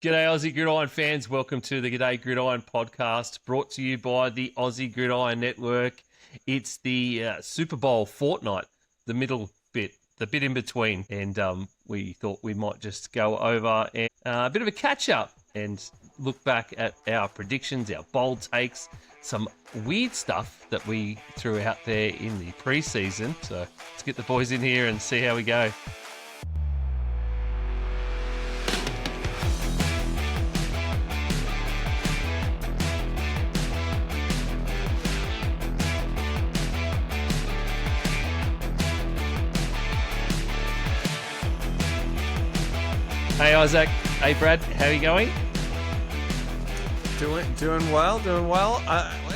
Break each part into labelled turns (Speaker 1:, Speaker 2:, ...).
Speaker 1: G'day, Aussie Gridiron fans. Welcome to the G'day Gridiron podcast, brought to you by the Aussie Gridiron Network. It's the Super Bowl fortnight, the middle bit, the bit in between. And we thought we might just go over a bit of a catch-up and look back at our predictions, our bold takes, some weird stuff that we threw out there in the preseason. So let's get the boys in here and see how we go. Hey Isaac, hey Brad, how are you going?
Speaker 2: Doing well.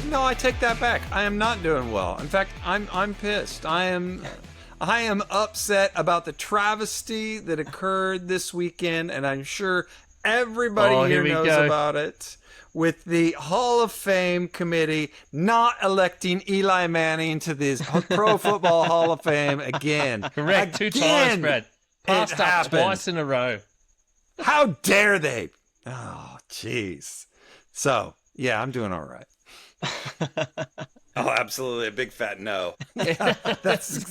Speaker 2: No, I take that back. I am not doing well. In fact, I'm pissed. I am upset about the travesty that occurred this weekend, and I'm sure everybody here knows about it. With the Hall of Fame committee not electing Eli Manning to this Pro Football Hall of Fame again.
Speaker 1: Correct, 2 times, Brad. Passed up twice in a row.
Speaker 2: How dare they? Oh, jeez. So, yeah, I'm doing all right.
Speaker 3: Oh, absolutely. A big fat no.
Speaker 2: That's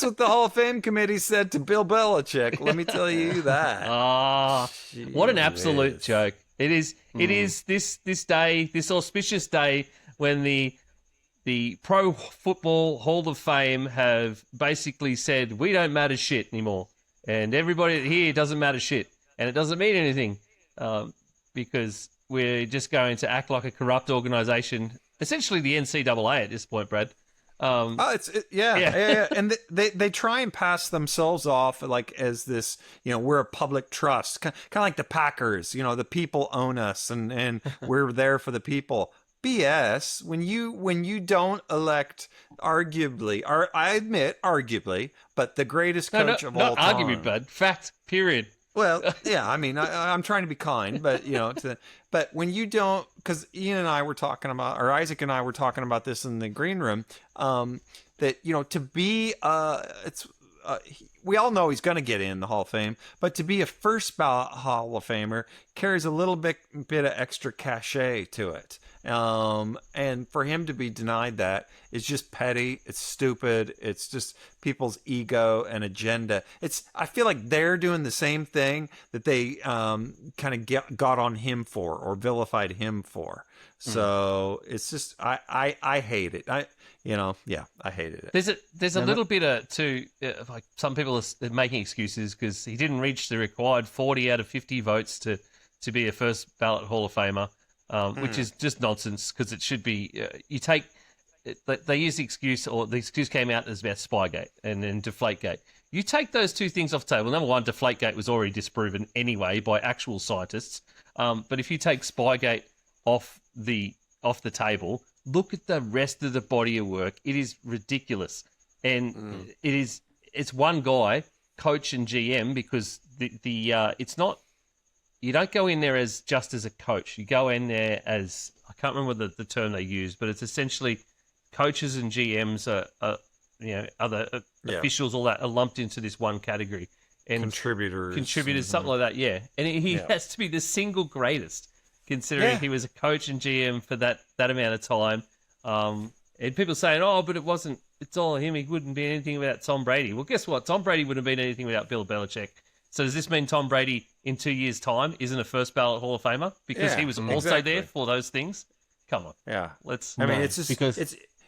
Speaker 2: what the Hall of Fame committee said to Bill Belichick. Let me tell you that.
Speaker 1: What an absolute joke. It is this day, this auspicious day when the Pro Football Hall of Fame have basically said, we don't matter shit anymore. And everybody here doesn't matter shit. And it doesn't mean anything because we're just going to act like a corrupt organization, essentially the NCAA at this point, Brad.
Speaker 2: Yeah. And they try and pass themselves off like as this, we're a public trust, kind of like the Packers, the people own us and we're there for the people. BS. When you don't elect arguably, or I admit arguably, but the greatest coach of all time.
Speaker 1: Not arguably, bud. Fact. Period.
Speaker 2: Well, yeah. I mean, I'm trying to be kind, but but when you don't, because Ian and I were talking about, or Isaac and I were talking about this in the green room, that to be we all know he's going to get in the Hall of Fame, but to be a first ballot Hall of Famer carries a little bit of extra cachet to it. And for him to be denied that is just petty. It's stupid. It's just people's ego and agenda. I feel like they're doing the same thing that they kind of got on him for or vilified him for. So it's just I hate it. I hated it.
Speaker 1: There's a little bit like some people are making excuses because he didn't reach the required 40 out of 50 votes to be a first ballot Hall of Famer. Which is just nonsense because it should be. They use the excuse, or the excuse came out as about Spygate and then Deflategate. You take those two things off the table. Number one, Deflategate was already disproven anyway by actual scientists. But if you take Spygate off the table, look at the rest of the body of work. It is ridiculous, and it's one guy, coach and GM, because it's not. You don't go in there as a coach. You go in there as, I can't remember the term they use, but it's essentially coaches and GMs other officials, all that are lumped into this one category. And contributors, something like that. Yeah, and he has to be the single greatest, considering he was a coach and GM for that amount of time. And people saying, but it's all him. He wouldn't be anything without Tom Brady. Well, guess what? Tom Brady wouldn't have been anything without Bill Belichick. So does this mean Tom Brady in 2 years' time isn't a first ballot Hall of Famer because he was also there for those things? Come on.
Speaker 2: Yeah. It's just because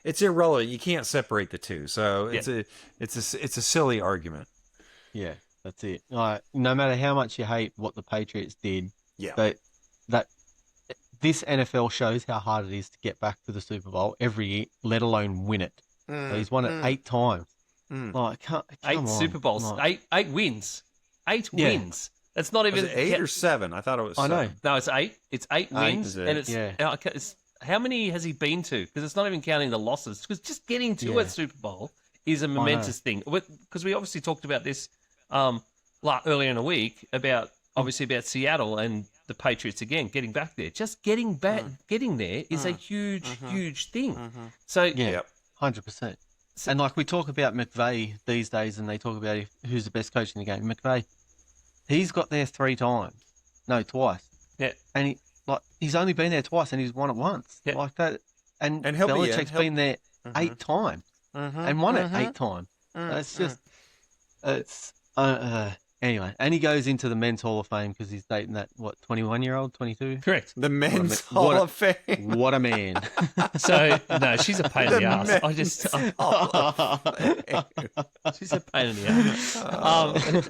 Speaker 2: it's irrelevant. You can't separate the two. So it's a silly argument.
Speaker 4: Yeah, that's it. No matter how much you hate what the Patriots did, that this NFL shows how hard it is to get back to the Super Bowl every year, let alone win it. So he's won it 8 times. Like, come on.
Speaker 1: Super Bowls, 8 wins. 8 wins. That's not even
Speaker 2: 8 or 7. I thought it was 7.
Speaker 1: I know. No, it's 8. It's 8 wins, and it's how many has he been to? Because it's not even counting the losses. Because just getting to a Super Bowl is a momentous thing. Because we obviously talked about this earlier in the week about Seattle and the Patriots again getting back there. Just getting there is a huge thing. So
Speaker 4: 100%. And like we talk about McVay these days, and they talk about who's the best coach in the game. McVay, he's got there 3 times. No, twice.
Speaker 1: Yeah.
Speaker 4: And he's only been there twice, and he's won it once.
Speaker 1: Yeah.
Speaker 4: Like that. And
Speaker 2: he'll be
Speaker 4: Belichick's been there 8 times and won it 8 times. It's just, anyway. And he goes into the Men's Hall of Fame because he's dating that 21-year-old, 22.
Speaker 1: Correct.
Speaker 2: The Men's Hall of Fame.
Speaker 4: What a man!
Speaker 1: So no, she's a pain in the ass. She's a pain in the ass.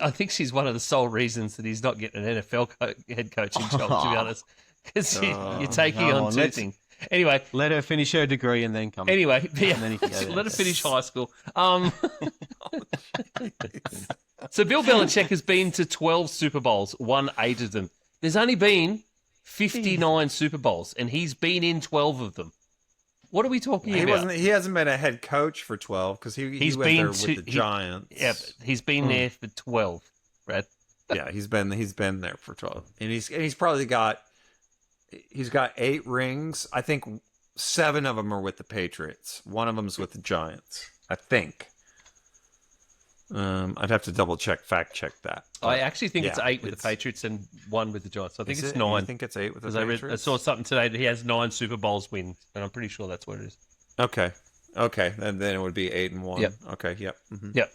Speaker 1: I think she's one of the sole reasons that he's not getting an NFL head coaching job. To be honest, because you're taking on two things. Anyway,
Speaker 4: let her finish her degree and then come.
Speaker 1: Anyway, yeah,
Speaker 4: and then he can go
Speaker 1: let her finish high school. So Bill Belichick has been to 12 Super Bowls, won 8 of them. There's only been 59 Super Bowls, and he's been in 12 of them. What are we talking about?
Speaker 2: He hasn't been a head coach for 12 because he went there with the Giants.
Speaker 1: Yeah, but he's been there for 12, Brad.
Speaker 2: Yeah, he's been there for 12, and he's probably got 8 rings. I think 7 of them are with the Patriots. One of them's with the Giants, I think. I'd have to fact check that.
Speaker 1: I actually think it's 8 with the Patriots and 1 with the Giants. I think it's 9.
Speaker 2: I think it's 8 with the Patriots.
Speaker 1: I saw something today that he has 9 Super Bowls wins, and I'm pretty sure that's what it is.
Speaker 2: Okay, and then it would be 8 and 1.
Speaker 1: Yep.
Speaker 2: Okay, yep. Mm-hmm.
Speaker 1: Yep.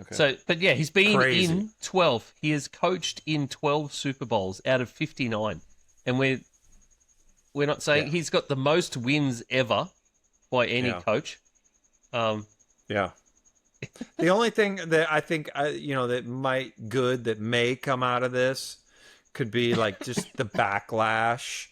Speaker 2: Okay.
Speaker 1: So, but yeah, he's been
Speaker 2: Crazy.
Speaker 1: in 12. He has coached in 12 Super Bowls out of 59, and we're not saying he's got the most wins ever by any coach.
Speaker 2: Yeah. The only thing that I think that may come out of this could be like just the backlash.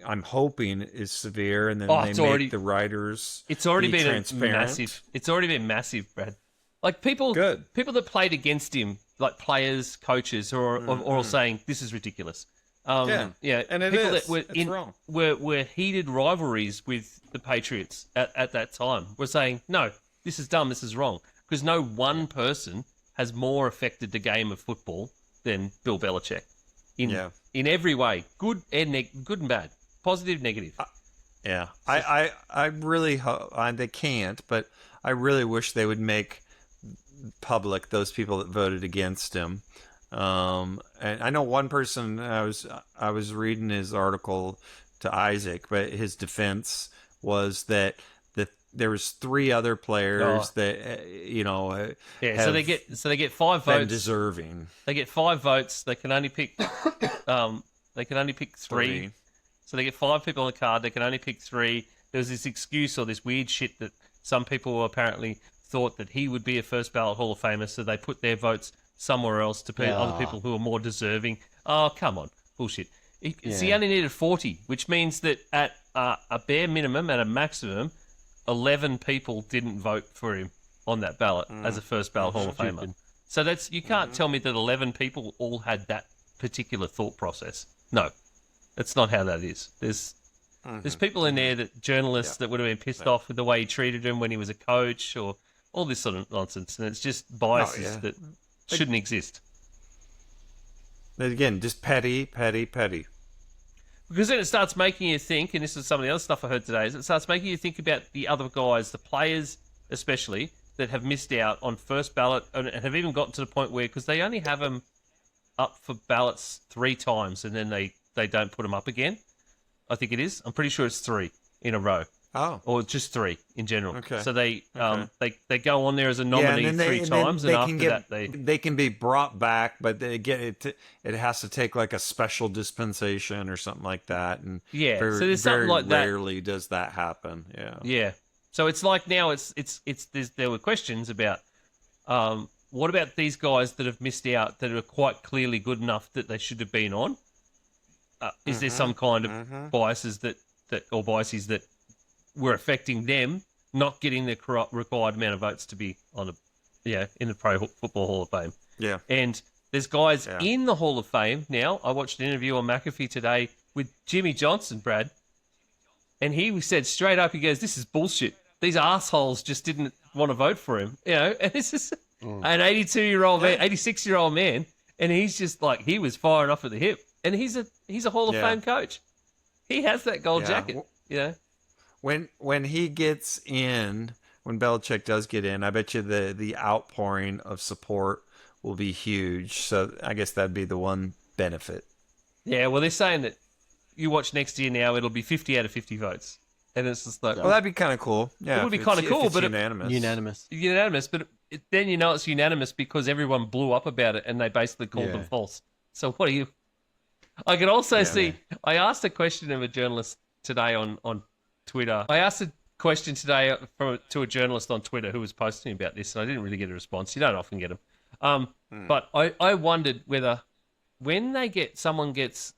Speaker 2: I'm hoping is severe, and then make the writers.
Speaker 1: It's already been
Speaker 2: transparent.
Speaker 1: massive. It's already been massive, Brad. Like people that played against him, like players, coaches, or saying this is ridiculous.
Speaker 2: And it
Speaker 1: people
Speaker 2: is.
Speaker 1: that were heated rivalries with the Patriots at that time were saying, no, this is dumb, this is wrong. Because no one person has more affected the game of football than Bill Belichick. In every way, good and bad, positive, negative.
Speaker 2: I really hope they can't, but I really wish they would make public those people that voted against him. And I know one person. I was reading his article to Isaac, but his defense was that there was 3 other players that
Speaker 1: so they get 5 votes.
Speaker 2: Deserving.
Speaker 1: They get 5 votes. They can only pick 3. So they get 5 people on the card. They can only pick 3. There was this excuse or this weird shit that some people apparently thought that he would be a first ballot Hall of Famer, so they put their votes somewhere else to put other people who are more deserving. Oh, come on. Bullshit. So he only needed 40, which means that at a bare minimum, at a maximum, 11 people didn't vote for him on that ballot as a first ballot Hall of Famer. So you can't tell me that 11 people all had that particular thought process. No, that's not how that is. There's people in there, journalists that would have been pissed off with the way he treated him when he was a coach, or all this sort of nonsense, and it's just biases that shouldn't exist.
Speaker 2: Again, just petty.
Speaker 1: Because then it starts making you think, and this is some of the other stuff I heard today, is it starts making you think about the other guys, the players especially, that have missed out on first ballot and have even gotten to the point where, because they only have them up for ballots 3 times and then they don't put them up again. I think it is. I'm pretty sure it's 3 in a row.
Speaker 2: Oh.
Speaker 1: Or just 3 in general.
Speaker 2: Okay.
Speaker 1: So they go on there as a nominee 3 times, and after that
Speaker 2: they can be brought back, but it has to take like a special dispensation or something like that. And
Speaker 1: so there's something like that.
Speaker 2: Rarely does that happen.
Speaker 1: Yeah. So it's like now there were questions about what about these guys that have missed out that are quite clearly good enough that they should have been on? Is there some kind of biases that were affecting them not getting the required amount of votes to be on in the Pro Football Hall of Fame?
Speaker 2: Yeah.
Speaker 1: And there's guys in the Hall of Fame now. I watched an interview on McAfee today with Jimmy Johnson, Brad, and he said straight up, he goes, "This is bullshit. These assholes just didn't want to vote for him." And this is an 82-year-old man, 86-year-old man, and he's just like, he was firing off at the hip, and he's a Hall of Fame coach. He has that gold jacket.
Speaker 2: When he gets in, when Belichick does get in, I bet you the outpouring of support will be huge. So I guess that'd be the one benefit.
Speaker 1: Yeah, well, they're saying that you watch next year now, it'll be 50 out of 50 votes. And it's just like...
Speaker 2: Well, that'd be kind of cool. Yeah,
Speaker 1: it would be kind of cool, but...
Speaker 2: unanimous.
Speaker 1: Unanimous, but then you know it's unanimous because everyone blew up about it and they basically called them false. So what are you... I could also see... Man. I asked a question of a journalist today on Twitter. I asked a question today to a journalist on Twitter who was posting about this, and I didn't really get a response. You don't often get them. But I wondered whether when someone gets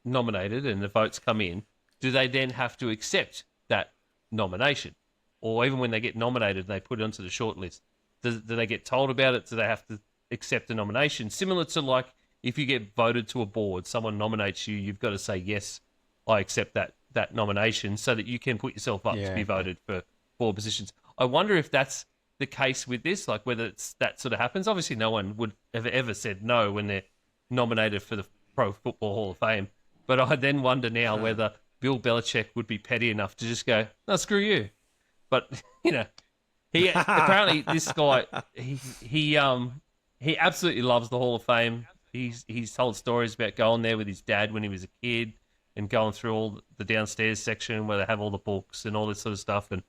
Speaker 1: nominated and the votes come in, do they then have to accept that nomination? Or even when they get nominated and they put it onto the shortlist, do they get told about it? Do they have to accept the nomination? Similar to like if you get voted to a board, someone nominates you, you've got to say, yes, I accept that nomination so that you can put yourself up to be voted for board positions. I wonder if that's the case with this, like whether that sort of happens. Obviously, no one would have ever said no when they're nominated for the Pro Football Hall of Fame. But I then wonder now whether Bill Belichick would be petty enough to just go, no, screw you. But, you know, he apparently this guy, he absolutely loves the Hall of Fame. He's told stories about going there with his dad when he was a kid and going through all the downstairs section where they have all the books and all this sort of stuff. And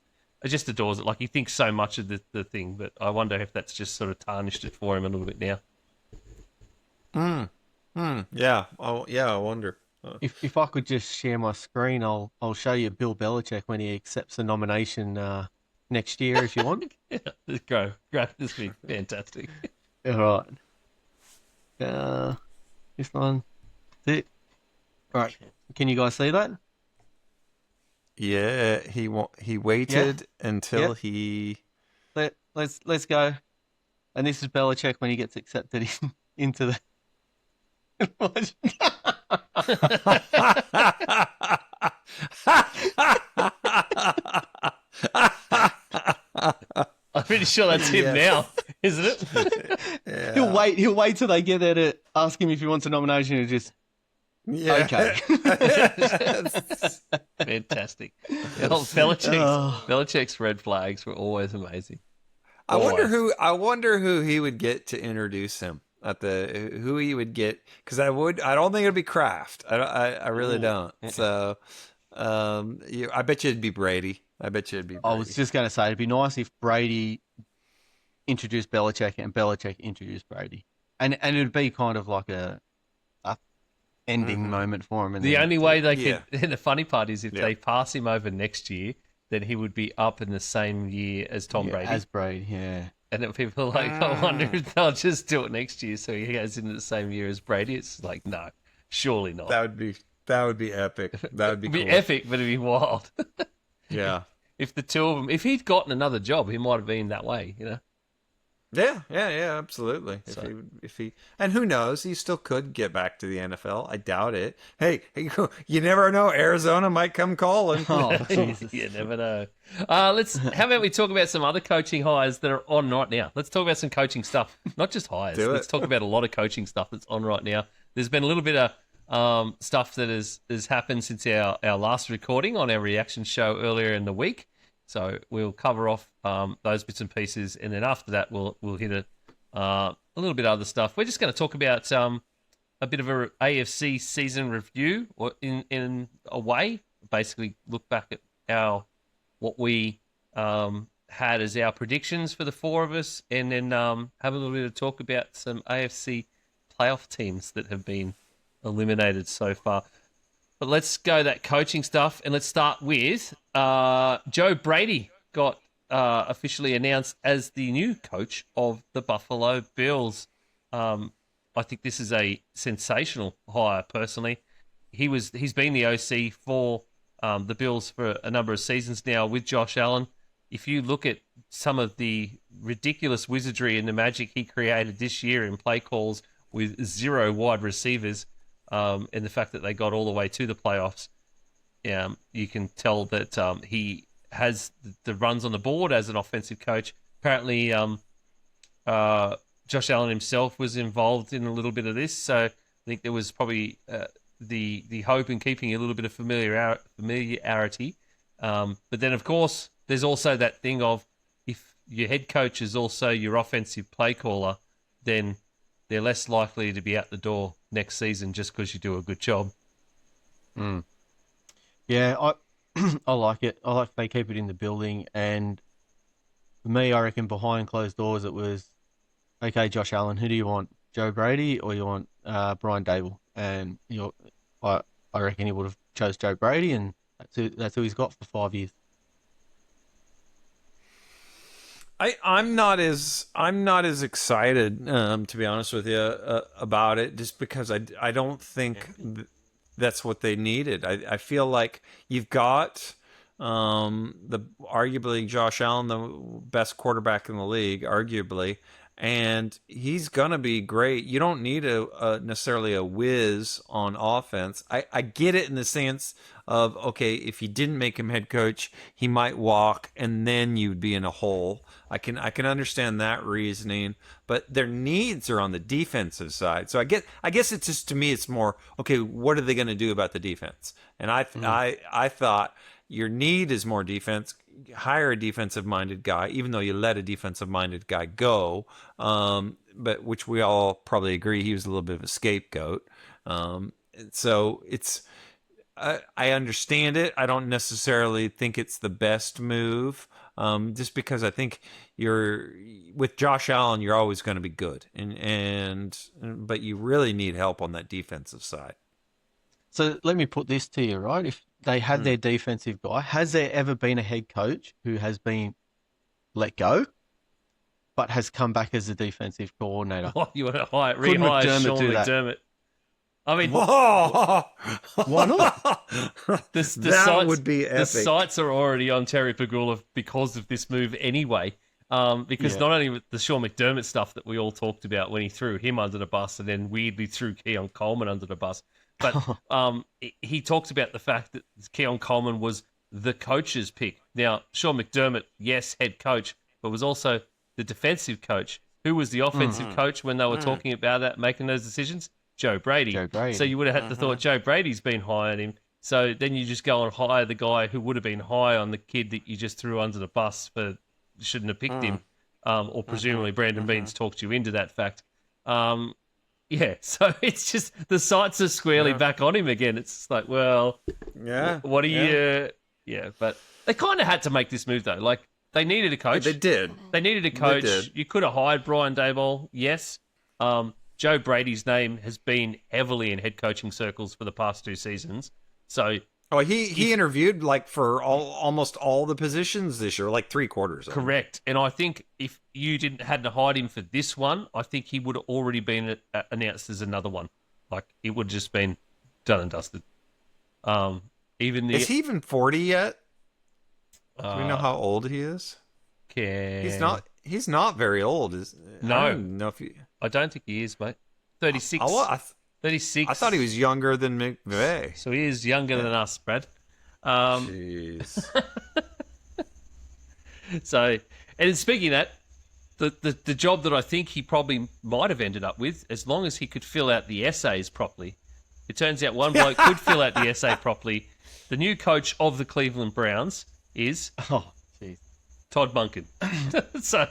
Speaker 1: he just adores it. Like, he thinks so much of the thing, but I wonder if that's just sort of tarnished it for him a little bit now.
Speaker 2: Yeah. Oh, yeah, I wonder.
Speaker 4: If I could just share my screen, I'll show you Bill Belichick when he accepts a nomination next year, if you want.
Speaker 1: Go. This would be fantastic.
Speaker 4: All right. This one. That's it. All right. Can you guys see that?
Speaker 2: Yeah, he waited until he...
Speaker 4: Let's go. And this is Belichick when he gets accepted into the...
Speaker 1: I'm pretty sure that's him now, isn't it?
Speaker 2: Yeah.
Speaker 4: He'll wait till they get there to ask him if he wants a nomination and just okay.
Speaker 1: Fantastic. Belichick's red flags were always amazing.
Speaker 2: I wonder who he would get to introduce him. Who he would get, because I don't think it'd be Kraft. I really don't. So I bet you it'd be Brady. I was
Speaker 4: just going to say it'd be nice if Brady introduced Belichick and Belichick introduced Brady, and it'd be kind of like a ending moment for him. And
Speaker 1: the only way they could, and the funny part is if they pass him over next year, then he would be up in the same year as Tom Brady.
Speaker 4: As Brady, yeah.
Speaker 1: And then people are like, I wonder if they'll just do it next year so he goes into the same year as Brady. It's like, no, surely not.
Speaker 2: That would be epic. That would be cool.
Speaker 1: Epic, but it'd be wild.
Speaker 2: Yeah.
Speaker 1: If the two of them, if he'd gotten another job, he might have been that way, you know?
Speaker 2: Yeah, absolutely. If he, and who knows, he still could get back to the NFL. I doubt it. Hey, you never know. Arizona might come calling.
Speaker 1: Oh, Jesus. You never know. How about we talk about some other coaching hires that are on right now? Let's talk about some coaching stuff, not just hires. Let's talk about a lot of coaching stuff that's on right now. There's been a little bit of stuff that has happened since our last recording on our reaction show earlier in the week. So we'll cover off those bits and pieces, and then after that we'll hit a little bit of other stuff. We're just going to talk about a bit of a AFC season review, or in a way, basically look back at what we had as our predictions for the four of us, and then have a little bit of talk about some AFC playoff teams that have been eliminated so far. But let's go that coaching stuff, and let's start with Joe Brady got officially announced as the new coach of the Buffalo Bills. I think this is a sensational hire, personally. He's been the OC for the Bills for a number of seasons now with Josh Allen. If you look at some of the ridiculous wizardry and the magic he created this year in play calls with 0 wide receivers, and the fact that they got all the way to the playoffs, you can tell that he has the runs on the board as an offensive coach. Apparently, Josh Allen himself was involved in a little bit of this, so I think there was probably the hope in keeping a little bit of familiarity. But then, of course, there's also that thing of if your head coach is also your offensive play caller, then they're less likely to be out the door next season just because you do a good job.
Speaker 4: Yeah, I like it. I like they keep it in the building. And for me, I reckon behind closed doors, it was, okay, Josh Allen, who do you want? Joe Brady or you want Brian Dable? And I reckon he would have chose Joe Brady, and that's who he's got for 5 years.
Speaker 2: I'm not as excited, to be honest with you, about it, just because I don't think that's what they needed. I feel like you've got the arguably Josh Allen, the best quarterback in the league, arguably, and he's gonna be great. You don't need necessarily a whiz on offense. I get it in the sense of, okay, if you didn't make him head coach, he might walk, and then you'd be in a hole. I can understand that reasoning, but their needs are on the defensive side. So I guess it's just, to me, it's more, okay, what are they going to do about the defense? And I thought your need is more defense. Hire a defensive-minded guy, even though you let a defensive-minded guy go, but which we all probably agree he was a little bit of a scapegoat. So it's, I understand it. I don't necessarily think it's the best move, just because I think with Josh Allen, you're always going to be good, but you really need help on that defensive side.
Speaker 4: So let me put this to you, right? If they had their defensive guy, has there ever been a head coach who has been let go, but has come back as a defensive coordinator?
Speaker 1: Oh, you want to rehire Sean McDermott? I mean,
Speaker 2: whoa!
Speaker 4: Why not?
Speaker 2: That would be epic.
Speaker 1: The sights are already on Terry Pagula because of this move anyway. Because not only with the Sean McDermott stuff that we all talked about when he threw him under the bus and then weirdly threw Keon Coleman under the bus, but he talked about the fact that Keon Coleman was the coach's pick. Now, Sean McDermott, yes, head coach, but was also the defensive coach. Who was the offensive coach when they were talking about that, making those decisions? Joe Brady. So you would have had to thought Joe Brady's been high on him. So then you just go and hire the guy who would have been high on the kid that you just threw under the bus for shouldn't have picked him, or presumably Brandon Beans talked you into that fact. Yeah, so it's just the sights are squarely back on him again. It's like, well, what are you? Yeah, but they kind of had to make this move though. Like they needed a coach.
Speaker 2: They did.
Speaker 1: They needed a coach. You could have hired Brian Daboll. Yes. Joe Brady's name has been heavily in head coaching circles for the past 2 seasons. So,
Speaker 2: he interviewed like for almost all the positions this year, like 3/4.
Speaker 1: Correct. And I think if you hadn't hired him for this one, I think he would have already been announced as another one. Like it would have just been done and dusted. Is
Speaker 2: he even 40 yet? Do we know how old he is? He's not very old.
Speaker 1: No.
Speaker 2: I don't know if
Speaker 1: I don't think he is, mate. 36. 36.
Speaker 2: I thought he was younger than McVay.
Speaker 1: So he is younger than us, Brad.
Speaker 2: Jeez.
Speaker 1: So, and speaking of that, the job that I think he probably might have ended up with, as long as he could fill out the essays properly. It turns out one bloke could fill out the essay properly. The new coach of the Cleveland Browns is Todd Monken. So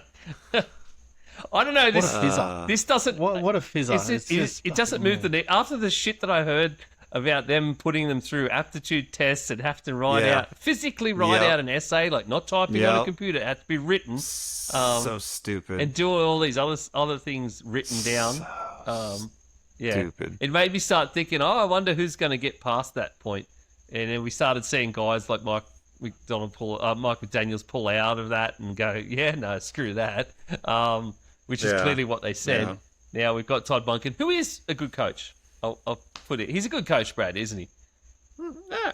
Speaker 1: I don't know. This doesn't.
Speaker 4: What a fizzer!
Speaker 1: It doesn't move the needle. After the shit that I heard about them putting them through aptitude tests and have to physically write out an essay, like not typing on a computer, it had to be written.
Speaker 2: So stupid.
Speaker 1: And do all these other things written down.
Speaker 2: Stupid.
Speaker 1: It made me start thinking, I wonder who's going to get past that point. And then we started seeing guys like Mike McDaniels pull out of that and go, no, screw that. Which is clearly what they said. Yeah. Now we've got Todd Monken, who is a good coach. I'll put it. He's a good coach, Brad, isn't he?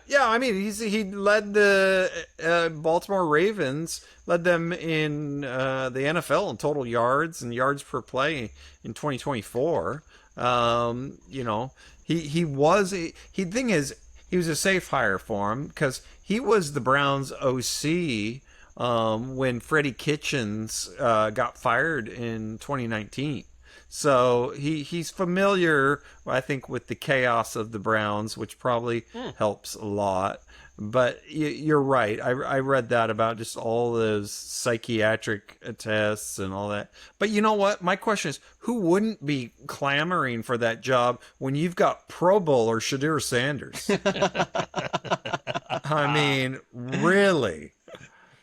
Speaker 2: Yeah, I mean, he led the Baltimore Ravens, led them in the NFL in total yards and yards per play in 2024. He was a safe hire for him because he was the Browns OC when Freddie Kitchens got fired in 2019. So he's familiar, I think, with the chaos of the Browns, which probably helps a lot. But you're right. I read that about just all those psychiatric tests and all that. But you know what? My question is, who wouldn't be clamoring for that job when you've got Pro Bowler Shadur Sanders? I mean, really?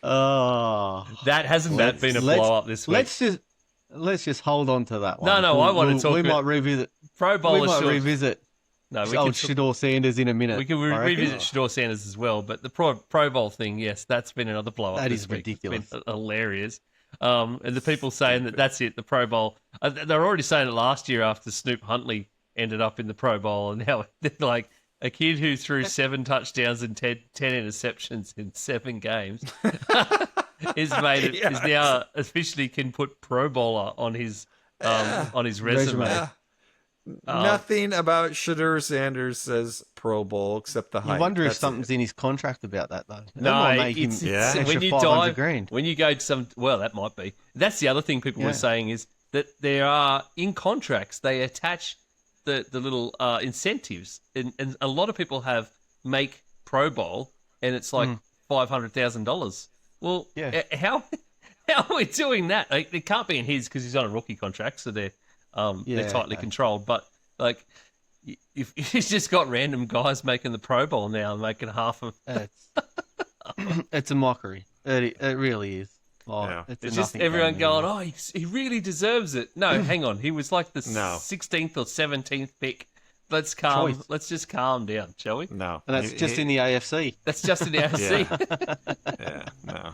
Speaker 4: Oh,
Speaker 1: Hasn't that been a blow up this week?
Speaker 4: Let's just hold on to that one.
Speaker 1: I want to talk.
Speaker 4: We might revisit
Speaker 1: Pro Bowler.
Speaker 4: We might revisit.
Speaker 1: No, we
Speaker 4: old Shadur Sanders in a minute.
Speaker 1: We can revisit Shadur Sanders as well, but the Pro Bowl thing, yes, that's been another blow up.
Speaker 4: That
Speaker 1: this
Speaker 4: is
Speaker 1: week.
Speaker 4: ridiculous.
Speaker 1: It's been hilarious. And the people saying that's it, the Pro Bowl. They're already saying it last year after Snoop Huntley ended up in the Pro Bowl, and now they're like a kid who threw 7 touchdowns and 10 interceptions in 7 games is now officially can put Pro Bowler on his resume.
Speaker 2: Nothing about Shadur Sanders says Pro Bowl except the height.
Speaker 4: You wonder if something's in his contract about that, though.
Speaker 1: No,
Speaker 4: when you dive,
Speaker 1: when you go to that might be. That's the other thing people were saying is that there are, in contracts, they attach the little incentives. And a lot of people make Pro Bowl, and it's like $500,000. Well, how are we doing that? Like, it can't be in his because he's on a rookie contract, so they're tightly controlled. But like, if he's just got random guys making the Pro Bowl now and making half of,
Speaker 4: it's a mockery. It really is.
Speaker 1: It's just everyone going, "Oh, he really deserves it." No, hang on, he was like the 16th or 17th pick. Let's just calm down, shall we?
Speaker 2: No,
Speaker 4: and that's just in the AFC.
Speaker 1: That's just in the AFC.
Speaker 2: No.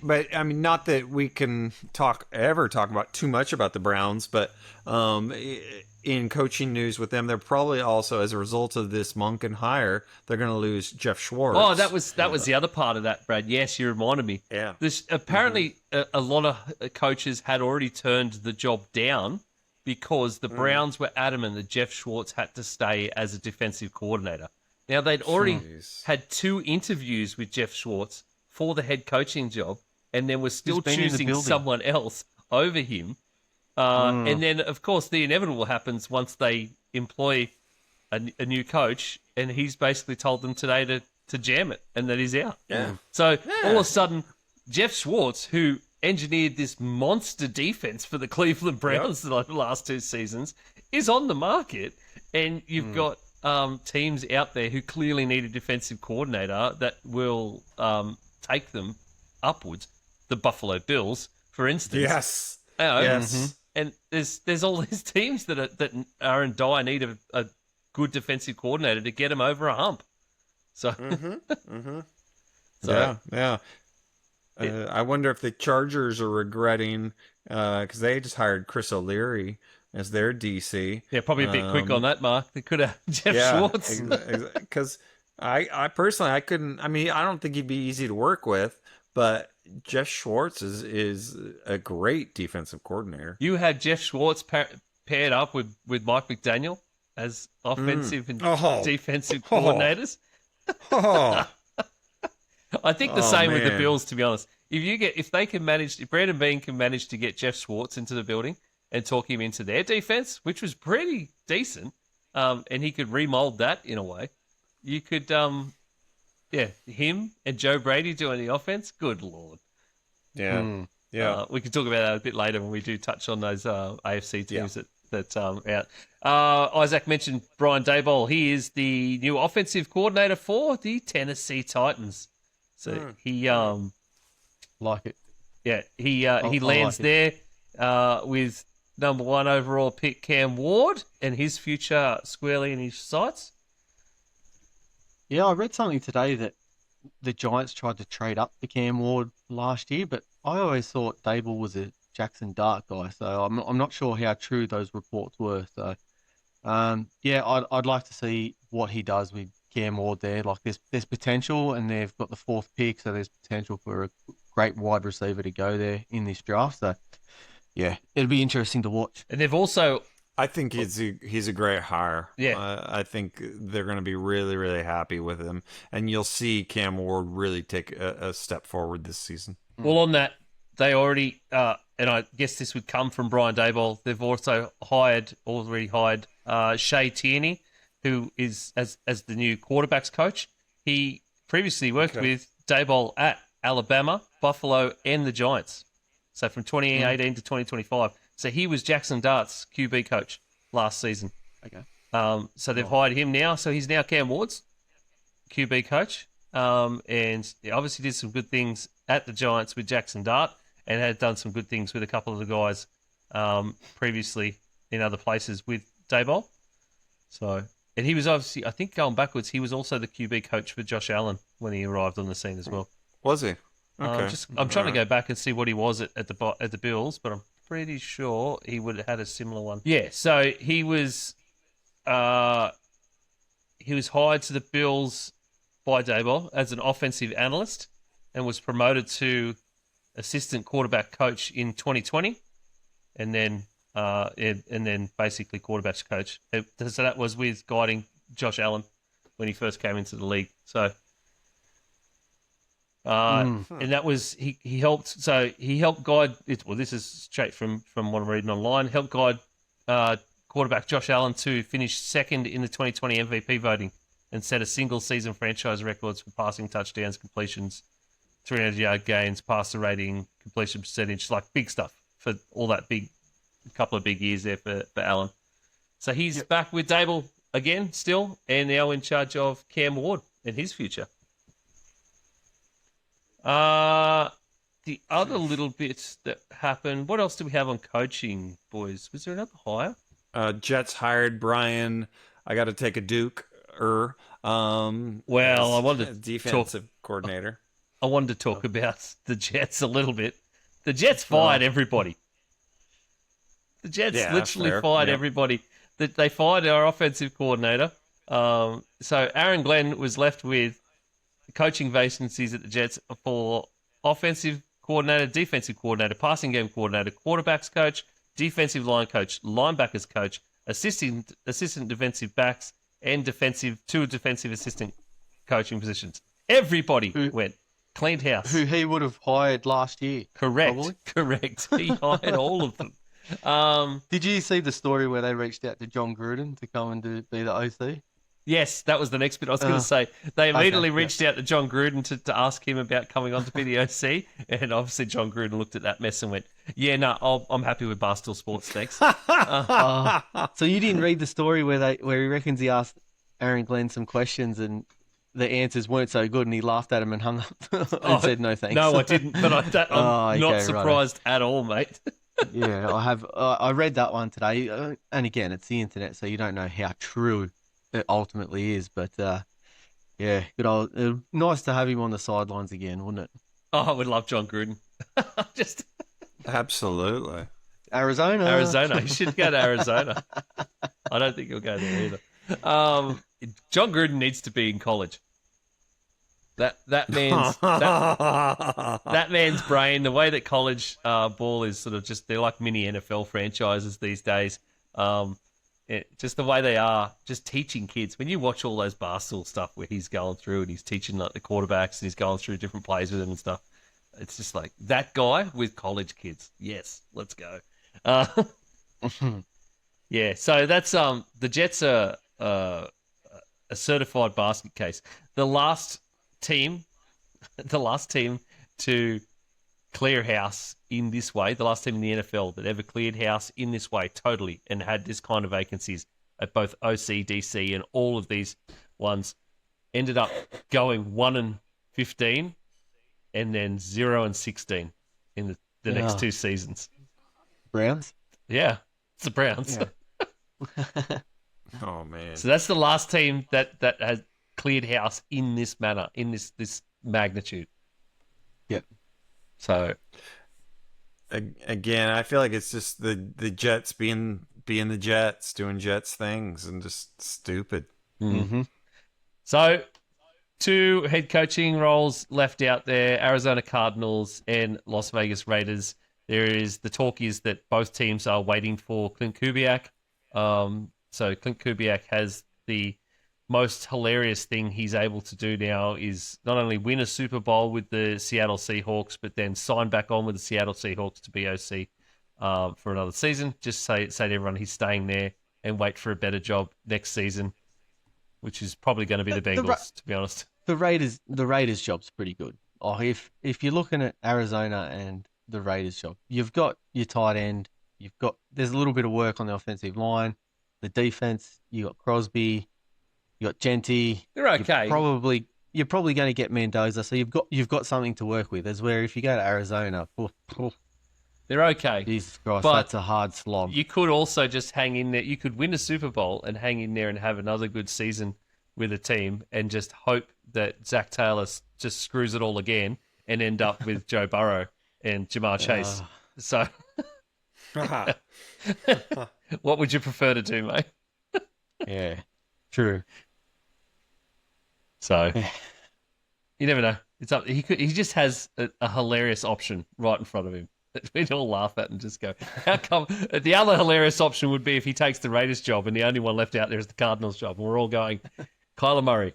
Speaker 2: But I mean, not that we can talk about too much about the Browns, but in coaching news with them, they're probably also, as a result of this Monken hire, they're going to lose Jeff Schwartz.
Speaker 1: Oh, that was the other part of that, Brad. Yes, you reminded me.
Speaker 2: Yeah.
Speaker 1: Apparently, a lot of coaches had already turned the job down because the Browns were adamant that Jeff Schwartz had to stay as a defensive coordinator. Now, they'd already had 2 interviews with Jeff Schwartz for the head coaching job, and then were still choosing someone else over him. And then, of course, the inevitable happens once they employ a new coach, and he's basically told them today to jam it, and that he's out.
Speaker 3: Yeah.
Speaker 1: So all of a sudden, Jeff Schwartz, who engineered this monster defense for the Cleveland Browns the last 2 seasons, is on the market, and you've got teams out there who clearly need a defensive coordinator that will take them upwards. The Buffalo Bills, for instance.
Speaker 2: Yes.
Speaker 1: Yes. And there's all these teams that are in dire need of a good defensive coordinator to get them over a hump. So,
Speaker 2: I wonder if the Chargers are regretting because they just hired Chris O'Leary as their DC.
Speaker 1: Yeah, probably a bit quick on that, Mark. They could have Jeff Schwartz.
Speaker 2: Because I personally, I couldn't. I mean, I don't think he'd be easy to work with, but Jeff Schwartz is a great defensive coordinator.
Speaker 1: You had Jeff Schwartz paired up with Mike McDaniel as offensive and defensive coordinators. I think the same with the Bills, to be honest. If Brandon Beane can manage to get Jeff Schwartz into the building and talk him into their defense, which was pretty decent, and he could remold that in a way, you could, him and Joe Brady doing the offense. Good Lord.
Speaker 2: Yeah.
Speaker 1: We can talk about that a bit later when we do touch on those AFC teams that out. Isaac mentioned Brian Daboll. He is the new offensive coordinator for the Tennessee Titans. So he
Speaker 4: like it.
Speaker 1: Yeah, he lands there with number 1 overall pick Cam Ward and his future squarely in his sights.
Speaker 4: Yeah, I read something today that the Giants tried to trade up for Cam Ward last year, but I always thought Daboll was a Jackson Dart guy, so I'm not sure how true those reports were. So, I'd like to see what he does with Cam Ward there. Like, there's potential, and they've got the 4th pick, so there's potential for a great wide receiver to go there in this draft. So, yeah, it'll be interesting to watch.
Speaker 1: And they've also...
Speaker 2: I think he's a great hire.
Speaker 1: Yeah.
Speaker 2: I think they're going to be really, really happy with him. And you'll see Cam Ward really take a step forward this season.
Speaker 1: Well, on that, they already, and I guess this would come from Brian Daboll, they've also already hired Shea Tierney, who is as the new quarterbacks coach. He previously worked with Daboll at Alabama, Buffalo, and the Giants. So from 2018 to 2025. So he was Jackson Dart's QB coach last season.
Speaker 4: Okay.
Speaker 1: So they've hired him now. So he's now Cam Ward's QB coach. And he obviously did some good things at the Giants with Jackson Dart and had done some good things with a couple of the guys previously in other places with Daboll. So, and he was obviously, I think going backwards, he was also the QB coach for Josh Allen when he arrived on the scene as well.
Speaker 2: Was he? Okay.
Speaker 1: I'm trying to go back and see what he was at the Bills, but I'm pretty sure he would have had a similar one. Yeah, so he was hired to the Bills by Daboll as an offensive analyst and was promoted to assistant quarterback coach in 2020, and then basically quarterbacks coach. So that was with guiding Josh Allen when he first came into the league. So. And that was he helped guide it. Well, this is straight from what I'm reading online. Helped guide quarterback Josh Allen to finish second in the 2020 MVP voting and set a single season franchise records for passing touchdowns, completions, 300-yard gains, passer rating, completion percentage, like big stuff for all that couple of big years there for Allen. So he's back with Daboll again still, and now in charge of Cam Ward and his future. The other little bits that happened. What else do we have on coaching, boys? Was there another hire?
Speaker 2: Jets hired Brian. I got to take a Duke.
Speaker 1: Well, I wanted to
Speaker 2: defensive coordinator.
Speaker 1: I wanted to talk about the Jets a little bit. The Jets fired everybody. The Jets literally fired everybody. They fired our offensive coordinator. So Aaron Glenn was left with coaching vacancies at the Jets for offensive coordinator, defensive coordinator, passing game coordinator, quarterbacks coach, defensive line coach, linebackers coach, assistant defensive backs, and two defensive assistant coaching positions. Everybody went. Cleaned house.
Speaker 4: Who he would have hired last year.
Speaker 1: Correct. He hired all of them.
Speaker 4: Did you see the story where they reached out to John Gruden to come and be the OC?
Speaker 1: Yes, that was the next bit I was going to say. They immediately reached out to John Gruden to ask him about coming on to be the OC, and obviously John Gruden looked at that mess and went, "Yeah, no, I'm happy with Barstool Sports, thanks."
Speaker 4: So you didn't read the story where he reckons he asked Aaron Glenn some questions and the answers weren't so good, and he laughed at him and hung up and said no thanks.
Speaker 1: No, I didn't, but I'm not surprised at all, mate.
Speaker 4: Yeah, I have. I read that one today, and again, it's the internet, so you don't know how true it ultimately is. But yeah, good old. Nice to have him on the sidelines again, wouldn't it?
Speaker 1: Oh, I would love John Gruden.
Speaker 2: Absolutely.
Speaker 4: Arizona.
Speaker 1: He should go to Arizona. I don't think he'll go there either. John Gruden needs to be in college. That man's brain, the way that college ball is sort of they're like mini NFL franchises these days. Just the way they are, just teaching kids. When you watch all those Barstool stuff where he's going through and he's teaching like the quarterbacks and he's going through different plays with them and stuff, it's just like that guy with college kids. Yes, let's go. Yeah, so that's the Jets are a certified basket case. The last team to clear house in this way, the last team in the NFL that ever cleared house in this way totally and had this kind of vacancies at both OC, DC, and all of these ones ended up going 1-15 and then 0-16 in the next two seasons.
Speaker 4: Browns?
Speaker 1: Yeah, it's the Browns.
Speaker 4: Yeah.
Speaker 2: Oh man!
Speaker 1: So that's the last team that has cleared house in this manner, in this magnitude.
Speaker 4: Yep.
Speaker 1: So
Speaker 2: again, I feel like it's just the Jets being the Jets, doing Jets things, and just stupid.
Speaker 1: Mm-hmm. So 2 head coaching roles left out there: Arizona Cardinals and Las Vegas Raiders. There is the talk is that both teams are waiting for Clint Kubiak. So Clint Kubiak has the most hilarious thing he's able to do now is not only win a Super Bowl with the Seattle Seahawks, but then sign back on with the Seattle Seahawks to be OC for another season. Just say to everyone he's staying there and wait for a better job next season, which is probably going to be the Bengals, to be honest.
Speaker 4: The Raiders job's pretty good. Oh, if you're looking at Arizona and the Raiders job, you've got your tight end. There's a little bit of work on the offensive line, the defense. You got Crosby, you got Genty.
Speaker 1: They're okay.
Speaker 4: You're probably going to get Mendoza, so you've got something to work with. As where if you go to Arizona,
Speaker 1: they're okay.
Speaker 4: Jesus Christ,
Speaker 1: but
Speaker 4: that's a hard slog.
Speaker 1: You could also just hang in there. You could win a Super Bowl and hang in there and have another good season with a team and just hope that Zach Taylor just screws it all again and end up with Joe Burrow and Jamar Chase. So what would you prefer to do, mate?
Speaker 4: Yeah, true.
Speaker 1: So you never know. It's up. He just has a hilarious option right in front of him that we'd all laugh at and just go, how come? The other hilarious option would be if he takes the Raiders job and the only one left out there is the Cardinals job. And we're all going, Kyler Murray.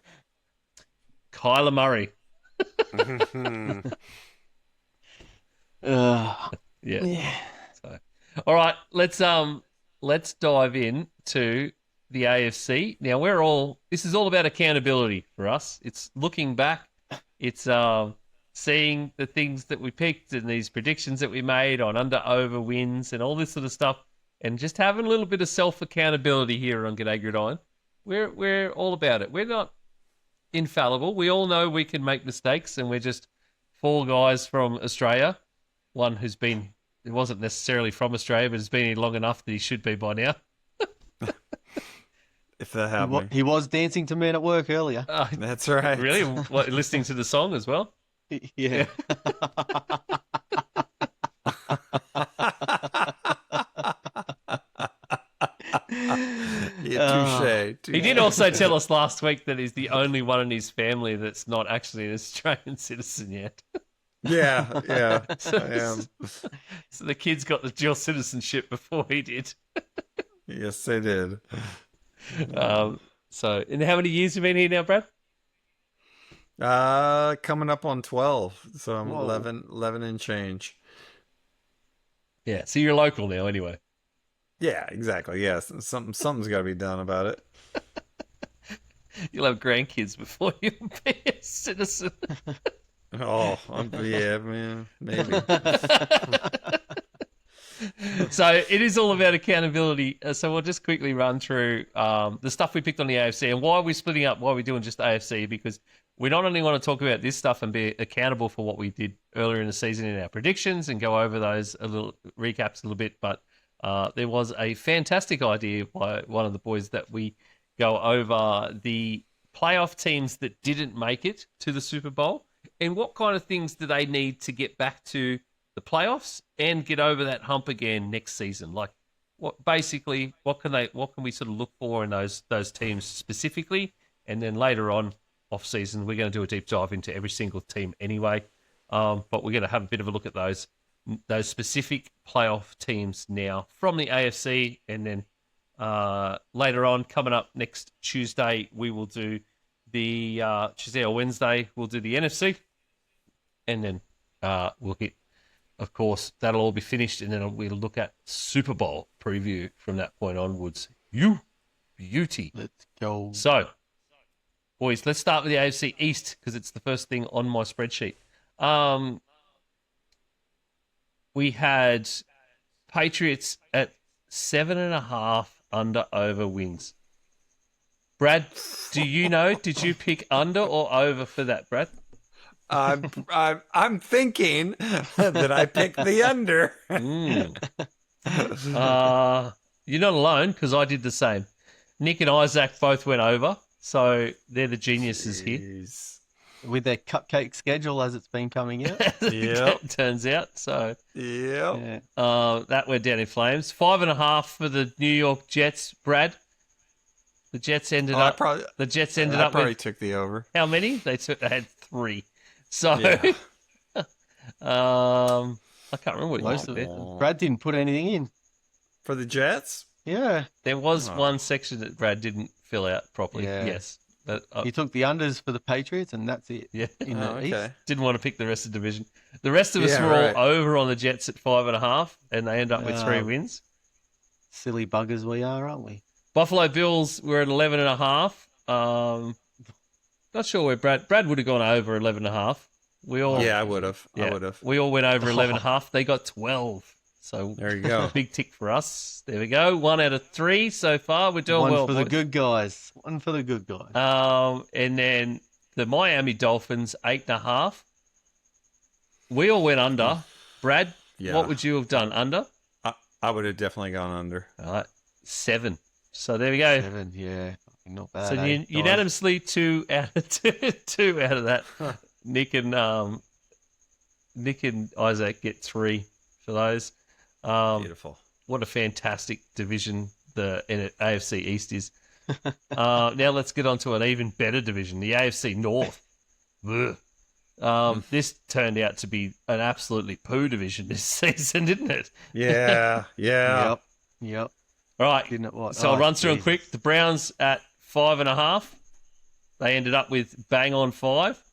Speaker 1: Yeah. So, all right, let's dive in to the AFC. Now this is all about accountability for us. It's looking back. It's seeing the things that we picked and these predictions that we made on under-over wins and all this sort of stuff, and just having a little bit of self-accountability here on G'day Gridiron. We're all about it. We're not infallible. We all know we can make mistakes, and we're just four guys from Australia. One who wasn't necessarily from Australia, but has been here long enough that he should be by now.
Speaker 2: If that happened.
Speaker 4: He was dancing to Men at Work earlier.
Speaker 2: That's right.
Speaker 1: Really? What, listening to the song as well?
Speaker 4: Yeah.
Speaker 2: Touche.
Speaker 1: He did also tell us last week that he's the only one in his family that's not actually an Australian citizen yet.
Speaker 2: Yeah, I am.
Speaker 1: So the kids got the dual citizenship before he did.
Speaker 2: Yes, they did.
Speaker 1: So, and how many years have you been here now, Brad?
Speaker 2: Coming up on 12, so I'm 11 and change.
Speaker 1: Yeah, so you're local now anyway.
Speaker 2: Yeah, exactly. Yes, something's got to be done about it.
Speaker 1: You'll have grandkids before you be a citizen.
Speaker 2: Oh, yeah, man, maybe.
Speaker 1: So it is all about accountability. So we'll just quickly run through the stuff we picked on the AFC and why we're splitting up, why we're doing just AFC, because we not only want to talk about this stuff and be accountable for what we did earlier in the season in our predictions and go over those recaps a little bit, but there was a fantastic idea by one of the boys that we go over the playoff teams that didn't make it to the Super Bowl and what kind of things do they need to get back to the playoffs and get over that hump again next season. Like, what can we sort of look for in those teams specifically? And then later on, off season, we're going to do a deep dive into every single team anyway. But we're going to have a bit of a look at those specific playoff teams now from the AFC, and then later on, coming up next Tuesday, we will do the Tuesday or Wednesday, we'll do the NFC, and then we'll hit. Of course, that'll all be finished, and then we'll look at Super Bowl preview from that point onwards. You beauty.
Speaker 4: Let's go.
Speaker 1: So, boys, let's start with the AFC East because it's the first thing on my spreadsheet. We had Patriots at 7.5 under-over wins. Brad, do you know? Did you pick under or over for that, Brad?
Speaker 2: I'm thinking that I picked the under.
Speaker 1: You're not alone because I did the same. Nick and Isaac both went over, so they're the geniuses here.
Speaker 4: With their cupcake schedule as it's been coming out.
Speaker 2: Yeah,
Speaker 1: turns out. So
Speaker 2: yeah,
Speaker 1: that went down in flames. 5.5 for the New York Jets, Brad. The Jets ended up. The Jets ended up.
Speaker 2: Probably took the over.
Speaker 1: How many? They had 3. So,
Speaker 2: yeah.
Speaker 1: I can't remember what most of it.
Speaker 4: Brad didn't put anything in
Speaker 2: For the Jets?
Speaker 4: Yeah.
Speaker 1: There was one section that Brad didn't fill out properly.
Speaker 4: Yeah.
Speaker 1: Yes.
Speaker 4: He took the unders for the Patriots, and that's it.
Speaker 1: Yeah.
Speaker 4: In the East.
Speaker 1: Didn't want to pick the rest of the division. The rest of us were all over on the Jets at 5.5, and they end up with 3 wins.
Speaker 4: Silly buggers we are, aren't we?
Speaker 1: Buffalo Bills were at 11.5. Not sure where Brad would have gone over 11.5. We all.
Speaker 2: Yeah, I would have. I would have.
Speaker 1: We all went over 11.5. They got 12. So
Speaker 2: there you go.
Speaker 1: Big tick for us. There we go. 1 out of 3 so far. We're doing well.
Speaker 4: One for the good guys. One for the good guys.
Speaker 1: And then the Miami Dolphins 8.5. We all went under. Brad, what would you have done? Under?
Speaker 2: I would have definitely gone under.
Speaker 1: All right, 7. So there we go.
Speaker 4: 7, yeah, not bad.
Speaker 1: So unanimously 2 out of 2 out of that. Nick and Isaac get 3 for those.
Speaker 2: Beautiful.
Speaker 1: What a fantastic division the AFC East is. Now let's get on to an even better division, the AFC North. This turned out to be an absolutely poo division this season, didn't it?
Speaker 2: Yeah.
Speaker 4: Yep.
Speaker 1: All right.
Speaker 4: Didn't it what?
Speaker 1: So I'll run through them quick. The Browns at 5.5. They ended up with bang on 5.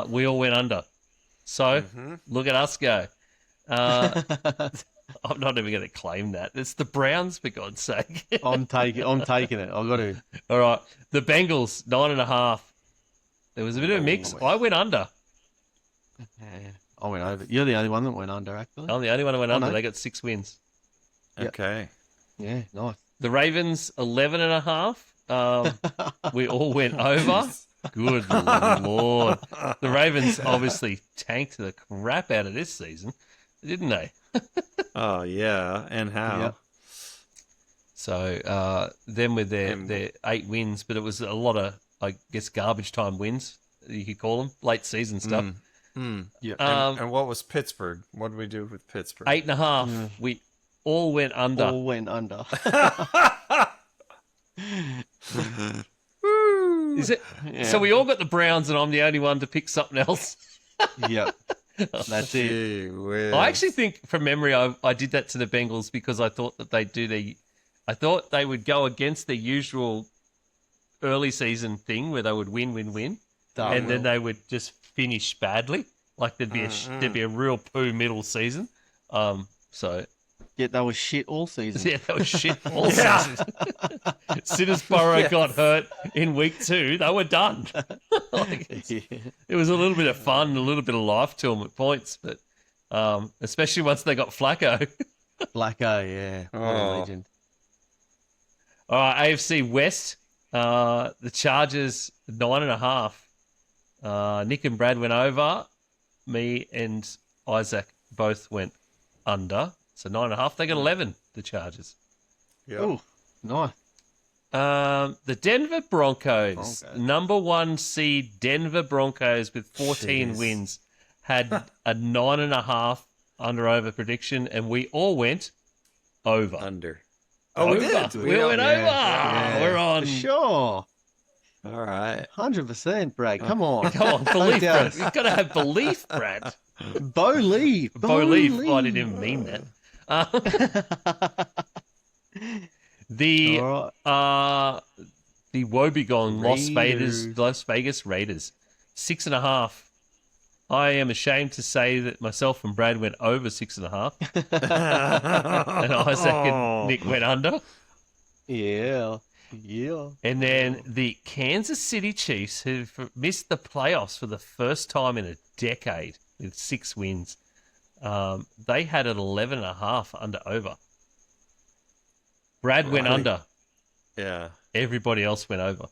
Speaker 1: We all went under. So look at us go. I'm not even going to claim that. It's the Browns, for God's sake.
Speaker 4: I'm taking it. I've got to.
Speaker 1: All right. The Bengals, 9.5. There was a bit of a mix. I went under.
Speaker 4: Yeah, I went over. You're the only one that went under, actually.
Speaker 1: I'm the only one who went under.
Speaker 4: No.
Speaker 1: They got 6 wins.
Speaker 4: Yep.
Speaker 2: Okay.
Speaker 4: Yeah, nice.
Speaker 1: The Ravens, 11.5. We all went over. Good Lord. The Ravens obviously tanked the crap out of this season, didn't they?
Speaker 2: Oh, yeah. And how?
Speaker 4: Yep.
Speaker 1: So them with their 8 wins, but it was a lot of, I guess, garbage time wins, you could call them, late season stuff.
Speaker 4: Yeah.
Speaker 2: And what was Pittsburgh? What did we do with Pittsburgh?
Speaker 1: 8.5. We all went under.
Speaker 4: All went under.
Speaker 1: Is it? Yeah. So we all got the Browns, and I'm the only one to pick something else.
Speaker 4: Yep. That's it.
Speaker 1: I actually think, from memory, I did that to the Bengals because I thought that I thought they would go against their usual early season thing where they would win, then they would just finish badly. Like there'd be a real poo middle season. So.
Speaker 4: Yeah, they were shit all season.
Speaker 1: Yeah, they were shit all season. As soon as Burrow got hurt in week 2, they were done. It was a little bit of fun, a little bit of life to them at points, but especially once they got Flacco.
Speaker 4: Flacco, yeah. What a legend.
Speaker 1: All right, AFC West. The Chargers, 9.5. Nick and Brad went over. Me and Isaac both went under. So 9.5. They got 11, the Chargers.
Speaker 2: Yeah.
Speaker 4: Oh, nice.
Speaker 1: The Denver Broncos, number 1 seed Denver Broncos with 14 wins, had a 9.5 under-over prediction, and we all went over.
Speaker 2: Under.
Speaker 1: Oh, we did. We went over. Yeah. We're on.
Speaker 4: For sure.
Speaker 2: All right.
Speaker 4: 100%, Brad. Come on.
Speaker 1: Come on, belief, Brad. You've got to have belief, Brad.
Speaker 4: Belief.
Speaker 1: Belief. Oh, I didn't even mean that. The woebegone Las Vegas Raiders, 6.5. I am ashamed to say that myself and Brad went over 6.5, and Isaac and Nick went under.
Speaker 4: Yeah.
Speaker 1: And then the Kansas City Chiefs, who've missed the playoffs for the first time in a decade with 6 wins, they had an 11.5 under over. Brad went under.
Speaker 2: Yeah.
Speaker 1: Everybody else went over.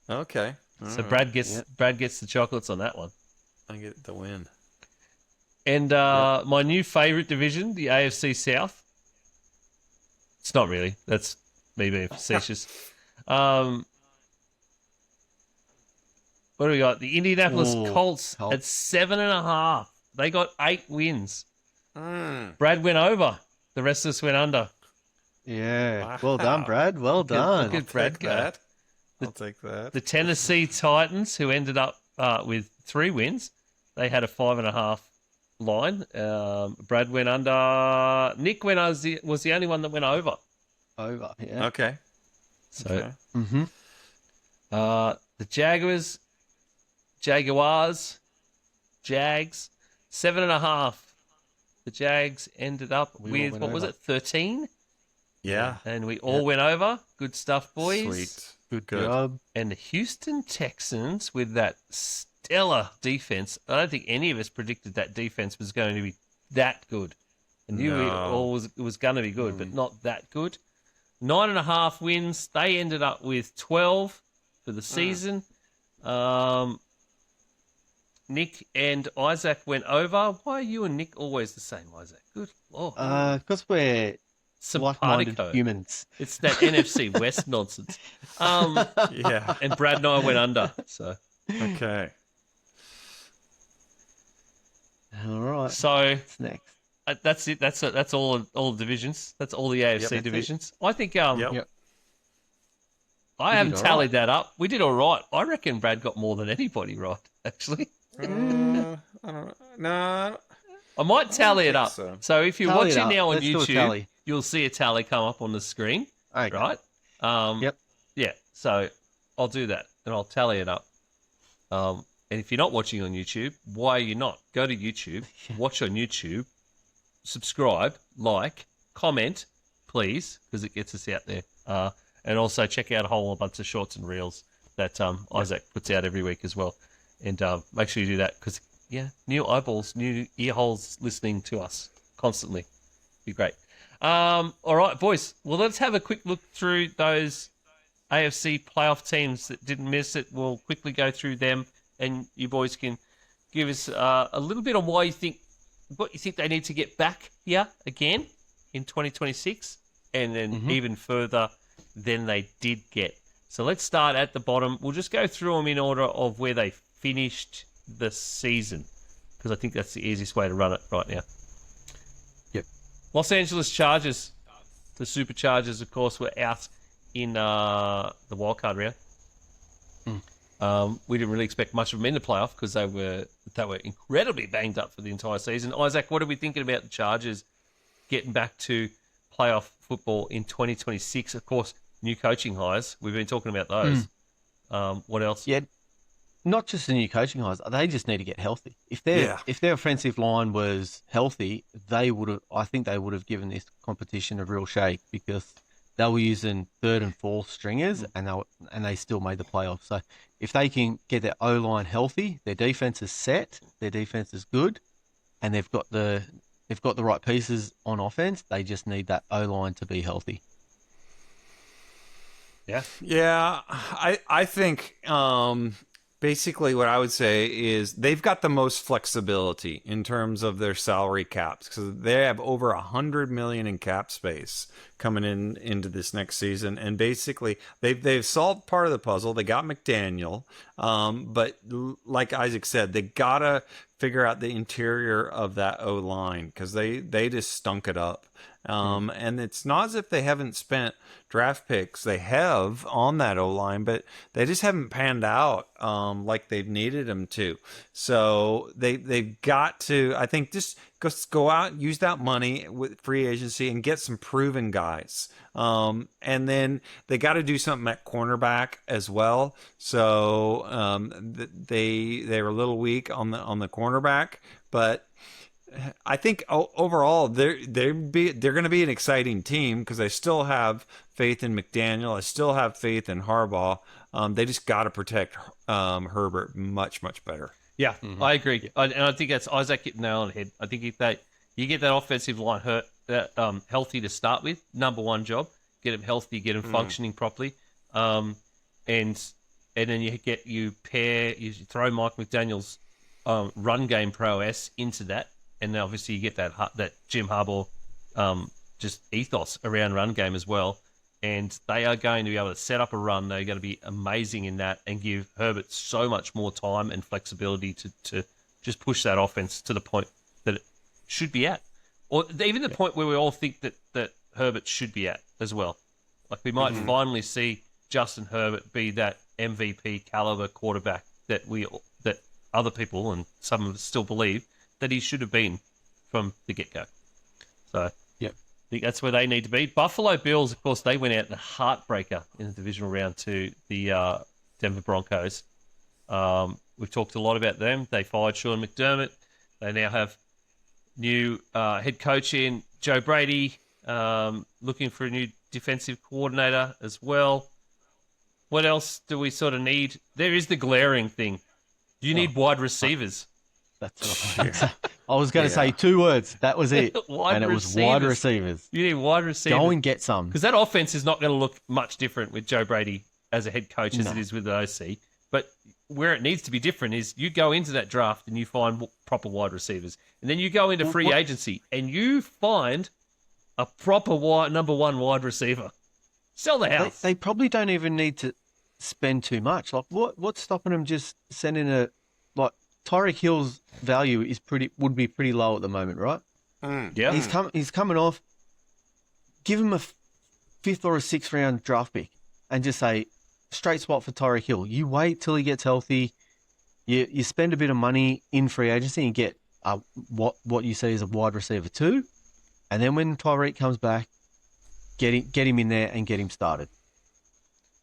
Speaker 2: Okay.
Speaker 1: So Brad gets the chocolates on that one.
Speaker 2: I get the win.
Speaker 1: And my new favourite division, the AFC South. It's not really. That's me being facetious. What do we got? The Indianapolis Colts at 7.5. They got 8 wins. Brad went over. The rest of us went under.
Speaker 4: Yeah. Wow. Well done, Brad. Well done.
Speaker 1: Look at Brad go.
Speaker 2: I'll take that.
Speaker 1: The Tennessee Titans, who ended up with 3 wins, they had a 5.5 line. Brad went under. Nick was the only one that went over.
Speaker 4: Over, yeah.
Speaker 2: Okay.
Speaker 1: So, The Jaguars, Jags, 7.5. The Jags ended up with, what was it, 13?
Speaker 3: Yeah.
Speaker 1: And we all went over. Good stuff, boys.
Speaker 3: Sweet.
Speaker 4: Good job.
Speaker 1: And the Houston Texans with that stellar defense. I don't think any of us predicted that defense was going to be that good. I knew it was going to be good, but not that good. 9.5 wins. They ended up with 12 for the season. Nick and Isaac went over. Why are you and Nick always the same, Isaac? Good Lord.
Speaker 4: Because we're like-minded
Speaker 1: Simpatico.
Speaker 4: humans.
Speaker 1: It's that NFC West nonsense.
Speaker 3: Yeah.
Speaker 1: And Brad and I went under. So
Speaker 3: Okay.
Speaker 4: All right.
Speaker 1: So
Speaker 4: What's next?
Speaker 1: that's it. That's all the divisions. That's all the AFC
Speaker 3: Yep.
Speaker 1: divisions. I think
Speaker 3: Yep.
Speaker 1: I haven't
Speaker 4: all
Speaker 1: tallied that up. We did all right. I reckon Brad got more than anybody right, actually.
Speaker 3: I don't know. No.
Speaker 1: I might tally it up.
Speaker 3: so.
Speaker 1: So if you're
Speaker 4: Tally it
Speaker 1: watching
Speaker 4: up.
Speaker 1: now on
Speaker 4: Let's do a
Speaker 1: YouTube,
Speaker 4: tally.
Speaker 1: you'll see a tally come up on the screen,
Speaker 4: Okay.
Speaker 1: right?
Speaker 4: Yep.
Speaker 1: Yeah, so I'll do that, and I'll tally it up. And if you're not watching on YouTube, why are you not? Go to YouTube, watch on YouTube, subscribe, like, comment, please, because it gets us out there. And also check out a whole bunch of shorts and reels that Isaac puts out every week as well. And make sure you do that because, new eyeballs, new ear holes listening to us constantly. Be great. All right, boys. Well, let's have a quick look through those AFC playoff teams that didn't miss it. We'll quickly go through them, and you boys can give us a little bit on what you think they need to get back here again in 2026, and then even further than they did get. So let's start at the bottom. We'll just go through them in order of where they finished the season, because I think that's the easiest way to run it right now.
Speaker 4: Yep.
Speaker 1: Los Angeles Chargers. The Superchargers, of course, were out in the wildcard round. We didn't really expect much of them in the playoff because they were incredibly banged up for the entire season. Isaac, what are we thinking about the Chargers getting back to playoff football in 2026? Of course, new coaching hires. We've been talking about those. What else?
Speaker 4: Yeah, not just the new coaching hires. They just need to get healthy. If their offensive line was healthy, I think they would have given this competition a real shake because they were using third and fourth stringers and they still made the playoffs. So if they can get their O-line healthy, their defense is set, their defense is good, and they've got the right pieces on offense, they just need that O-line to be healthy.
Speaker 2: Yeah, I think basically what I would say is they've got the most flexibility in terms of their salary caps because they have over $100 million in cap space coming into this next season, and basically they've solved part of the puzzle. They got McDaniel, but like Isaac said, they gotta figure out the interior of that O line because they just stunk it up. And it's not as if they haven't spent draft picks. They have on that O-line, but they just haven't panned out like they've needed them to. So they've got to, I think, just go out and use that money with free agency and get some proven guys. And then they got to do something at cornerback as well. So they were a little weak on the cornerback, but I think overall they're going to be an exciting team because I still have faith in McDaniel. I still have faith in Harbaugh. They just got to protect Herbert much better.
Speaker 1: Yeah, I agree, and I think that's Isaac hit the nail on the head. I think if you get that offensive line healthy to start with, number one job, get them healthy, get them functioning properly, and then you throw Mike McDaniel's run game prowess into that. And then obviously you get that Jim Harbaugh just ethos around run game as well. And they are going to be able to set up a run. They're going to be amazing in that and give Herbert so much more time and flexibility to just push that offense to the point that it should be at. Or even the point where we all think that Herbert should be at as well. Like we might finally see Justin Herbert be that MVP caliber quarterback that other people and some of us still believe that he should have been from the get-go. So I think that's where they need to be. Buffalo Bills, of course, they went out in a heartbreaker in the divisional round to the Denver Broncos. We've talked a lot about them. They fired Sean McDermott. They now have new head coach in Joe Brady, looking for a new defensive coordinator as well. What else do we sort of need? There is the glaring thing. You need wide receivers.
Speaker 4: That's right. I was going to say 2 words. That was it. It was wide receivers.
Speaker 1: You need wide receivers.
Speaker 4: Go and get some.
Speaker 1: Because that offense is not going to look much different with Joe Brady as a head coach as it is with the OC. But where it needs to be different is you go into that draft and you find proper wide receivers. And then you go into free agency and you find a proper number 1 wide receiver. Sell the house.
Speaker 4: They probably don't even need to spend too much. Like what's stopping them just sending Tyreek Hill's value would be pretty low at the moment, right?
Speaker 1: Yeah.
Speaker 4: He's coming off. Give him a 5th or a 6th round draft pick and just say straight spot for Tyreek Hill. You wait till he gets healthy. You spend a bit of money in free agency and get what you see as a wide receiver 2. And then when Tyreek comes back, get him in there and get him started.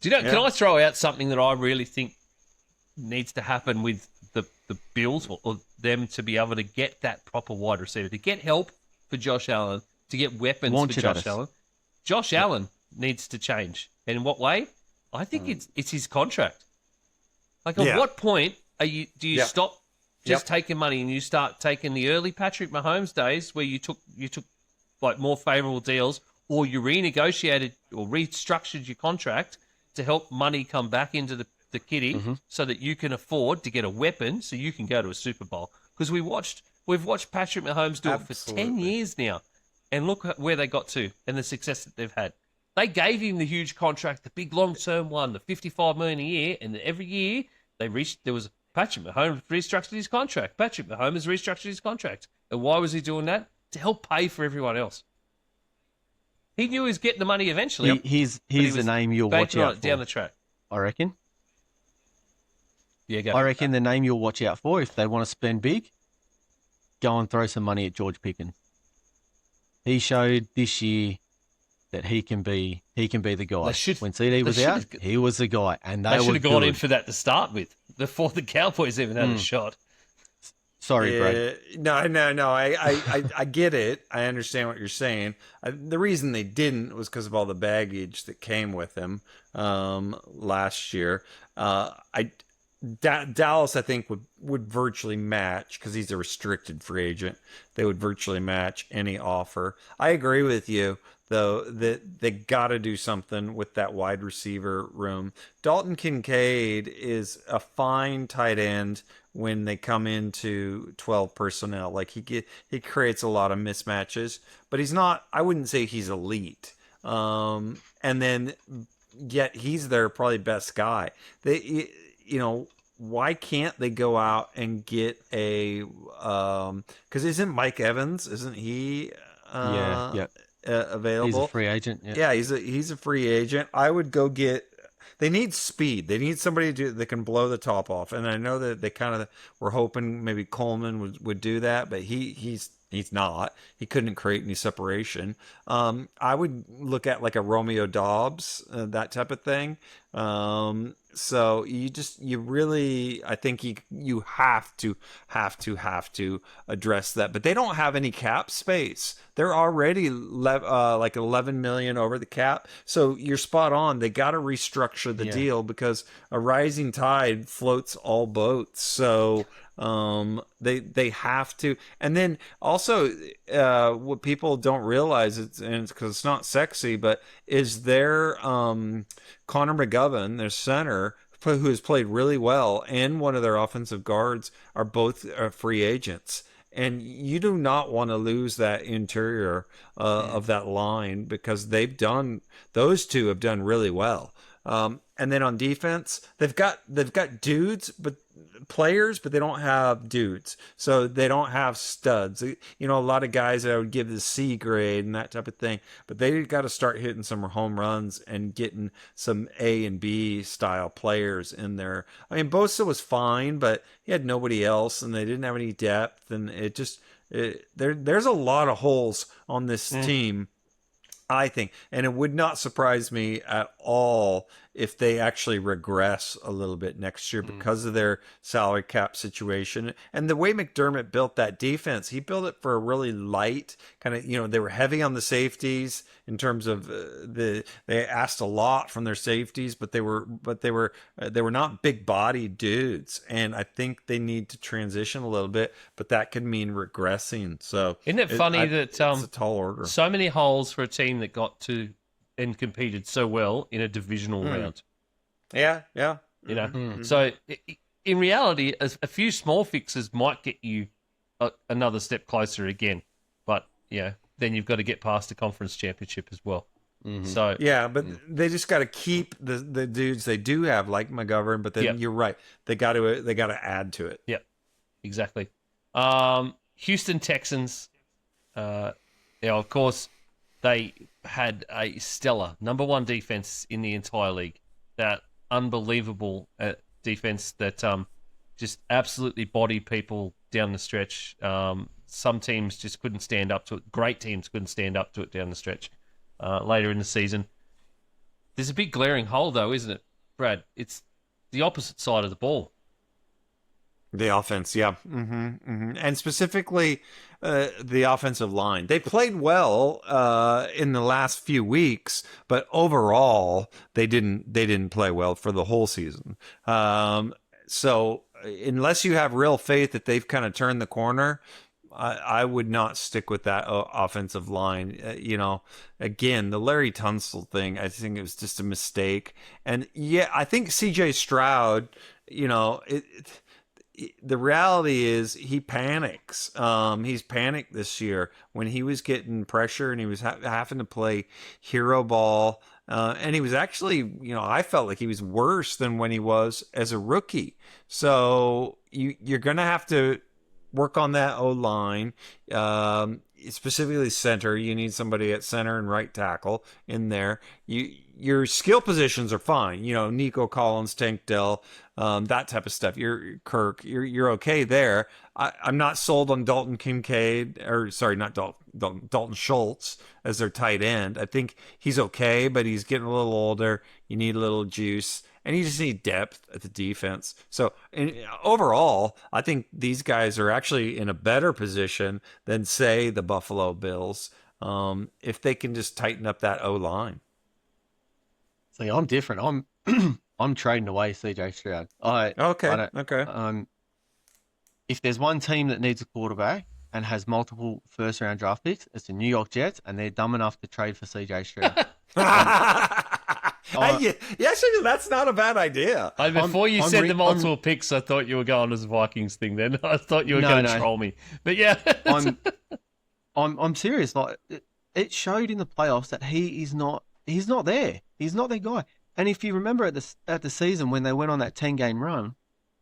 Speaker 1: Can I throw out something that I really think needs to happen with the Bills or them to be able to get that proper wide receiver, to get help for Josh Allen, to get weapons for Josh Allen? Josh Allen needs to change. And in what way? I think it's his contract. Like, at what point do you stop just taking money and you start taking the early Patrick Mahomes days where you took like more favorable deals, or you renegotiated or restructured your contract to help money come back into the kitty so that you can afford to get a weapon so you can go to a Super Bowl. Because we've watched Patrick Mahomes do it for 10 years now, and look at where they got to and the success that they've had. They gave him the huge contract, the big long-term one, the $55 million a year, and every year Patrick Mahomes restructured his contract. Patrick Mahomes restructured his contract. And why was he doing that? To help pay for everyone else. He knew he was getting the money eventually.
Speaker 4: Here's the name you'll watch out for.
Speaker 1: Down the track.
Speaker 4: I reckon.
Speaker 1: Yeah, go.
Speaker 4: I reckon the name you'll watch out for if they want to spend big, go and throw some money at George Pickens. He showed this year that he can be the guy. When CD was out, he was the guy, and they
Speaker 1: should have gone in for that to start with before the Cowboys even had a shot.
Speaker 4: Sorry, Brad.
Speaker 2: No. I get it. I understand what you're saying. The reason they didn't was because of all the baggage that came with him last year. Dallas, I think, would virtually match, because he's a restricted free agent. They would virtually match any offer. I agree with you, though, that they got to do something with that wide receiver room. Dalton Kincaid is a fine tight end when they come into 12 personnel. Like, he creates a lot of mismatches, but he's not, I wouldn't say he's elite. And then yet he's their probably best guy. Why can't they go out and get a because isn't Mike Evans, isn't he available?
Speaker 4: He's a free agent.
Speaker 2: Yeah, he's a free agent. I would go get, they need speed. They need somebody that can blow the top off. And I know that they kind of were hoping maybe Coleman would do that, but he's not. He couldn't create any separation. I would look at like a Romeo Dobbs, that type of thing. So you really, I think you have to address that. But they don't have any cap space. They're already like 11 million over the cap. So you're spot on. They got to restructure the deal, because a rising tide floats all boats. So they have to. And then also what people don't realize, and because it's not sexy, but is their Connor McGovern, their center, who has played really well, and one of their offensive guards are both free agents. And you do not want to lose that interior of that line, because those two have done really well. And then on defense, they've got dudes, but players, but they don't have dudes. So they don't have studs. A lot of guys that I would give the C grade and that type of thing, but they got to start hitting some home runs and getting some A and B style players in there. I mean, Bosa was fine, but he had nobody else, and they didn't have any depth, and there's a lot of holes on this team, I think. And it would not surprise me at all if they actually regress a little bit next year because of their salary cap situation. And the way McDermott built that defense, he built it for a really light kind of, they were heavy on the safeties in terms of they asked a lot from their safeties, but they were not big body dudes. And I think they need to transition a little bit, but that could mean regressing. So
Speaker 1: isn't it funny that
Speaker 2: it's a tall order.
Speaker 1: So many holes for a team that got to and competed so well in a divisional round.
Speaker 2: Yeah.
Speaker 1: So in reality, a few small fixes might get you another step closer again, but then you've got to get past the conference championship as well. So
Speaker 2: but they just got to keep the dudes they do have, like McGovern. But then you're right, they got to add to it.
Speaker 1: Yeah, exactly. Houston Texans. Of course, they had a stellar number 1 defense in the entire league. That unbelievable defense that just absolutely bodied people down the stretch. Some teams just couldn't stand up to it. Great teams couldn't stand up to it down the stretch later in the season. There's a big glaring hole, though, isn't it, Brad? It's the opposite side of the ball.
Speaker 2: The offense, yeah. And specifically the offensive line. They played well in the last few weeks, but overall they didn't play well for the whole season. So unless you have real faith that they've kind of turned the corner, I would not stick with that offensive line. Again, the Larry Tunsil thing, I think it was just a mistake. And I think CJ Stroud, the reality is he panics. He's panicked this year when he was getting pressure and he was having to play hero ball. And he was actually, I felt like he was worse than when he was as a rookie. So you're going to have to work on that O-line, specifically center. You need somebody at center and right tackle in there. Your skill positions are fine. Nico Collins, Tank Dell, that type of stuff. You're okay there. I'm not sold on Dalton Kincaid, or sorry, not Dalton Schultz as their tight end. I think he's okay, but he's getting a little older. You need a little juice. And you just need depth at the defense. So overall, I think these guys are actually in a better position than, say, the Buffalo Bills, if they can just tighten up that O-line.
Speaker 4: See, I'm different. I'm trading away CJ Stroud. Okay. If there's one team that needs a quarterback and has multiple first-round draft picks, it's the New York Jets, and they're dumb enough to trade for CJ Stroud.
Speaker 2: Actually, that's not a bad idea.
Speaker 1: Before you said the multiple picks, I thought you were going as a Vikings thing. Then I thought you were going to troll me. But yeah,
Speaker 4: I'm serious. Like it showed in the playoffs that he's not there. He's not their guy. And if you remember at the season when they went on that 10-game run,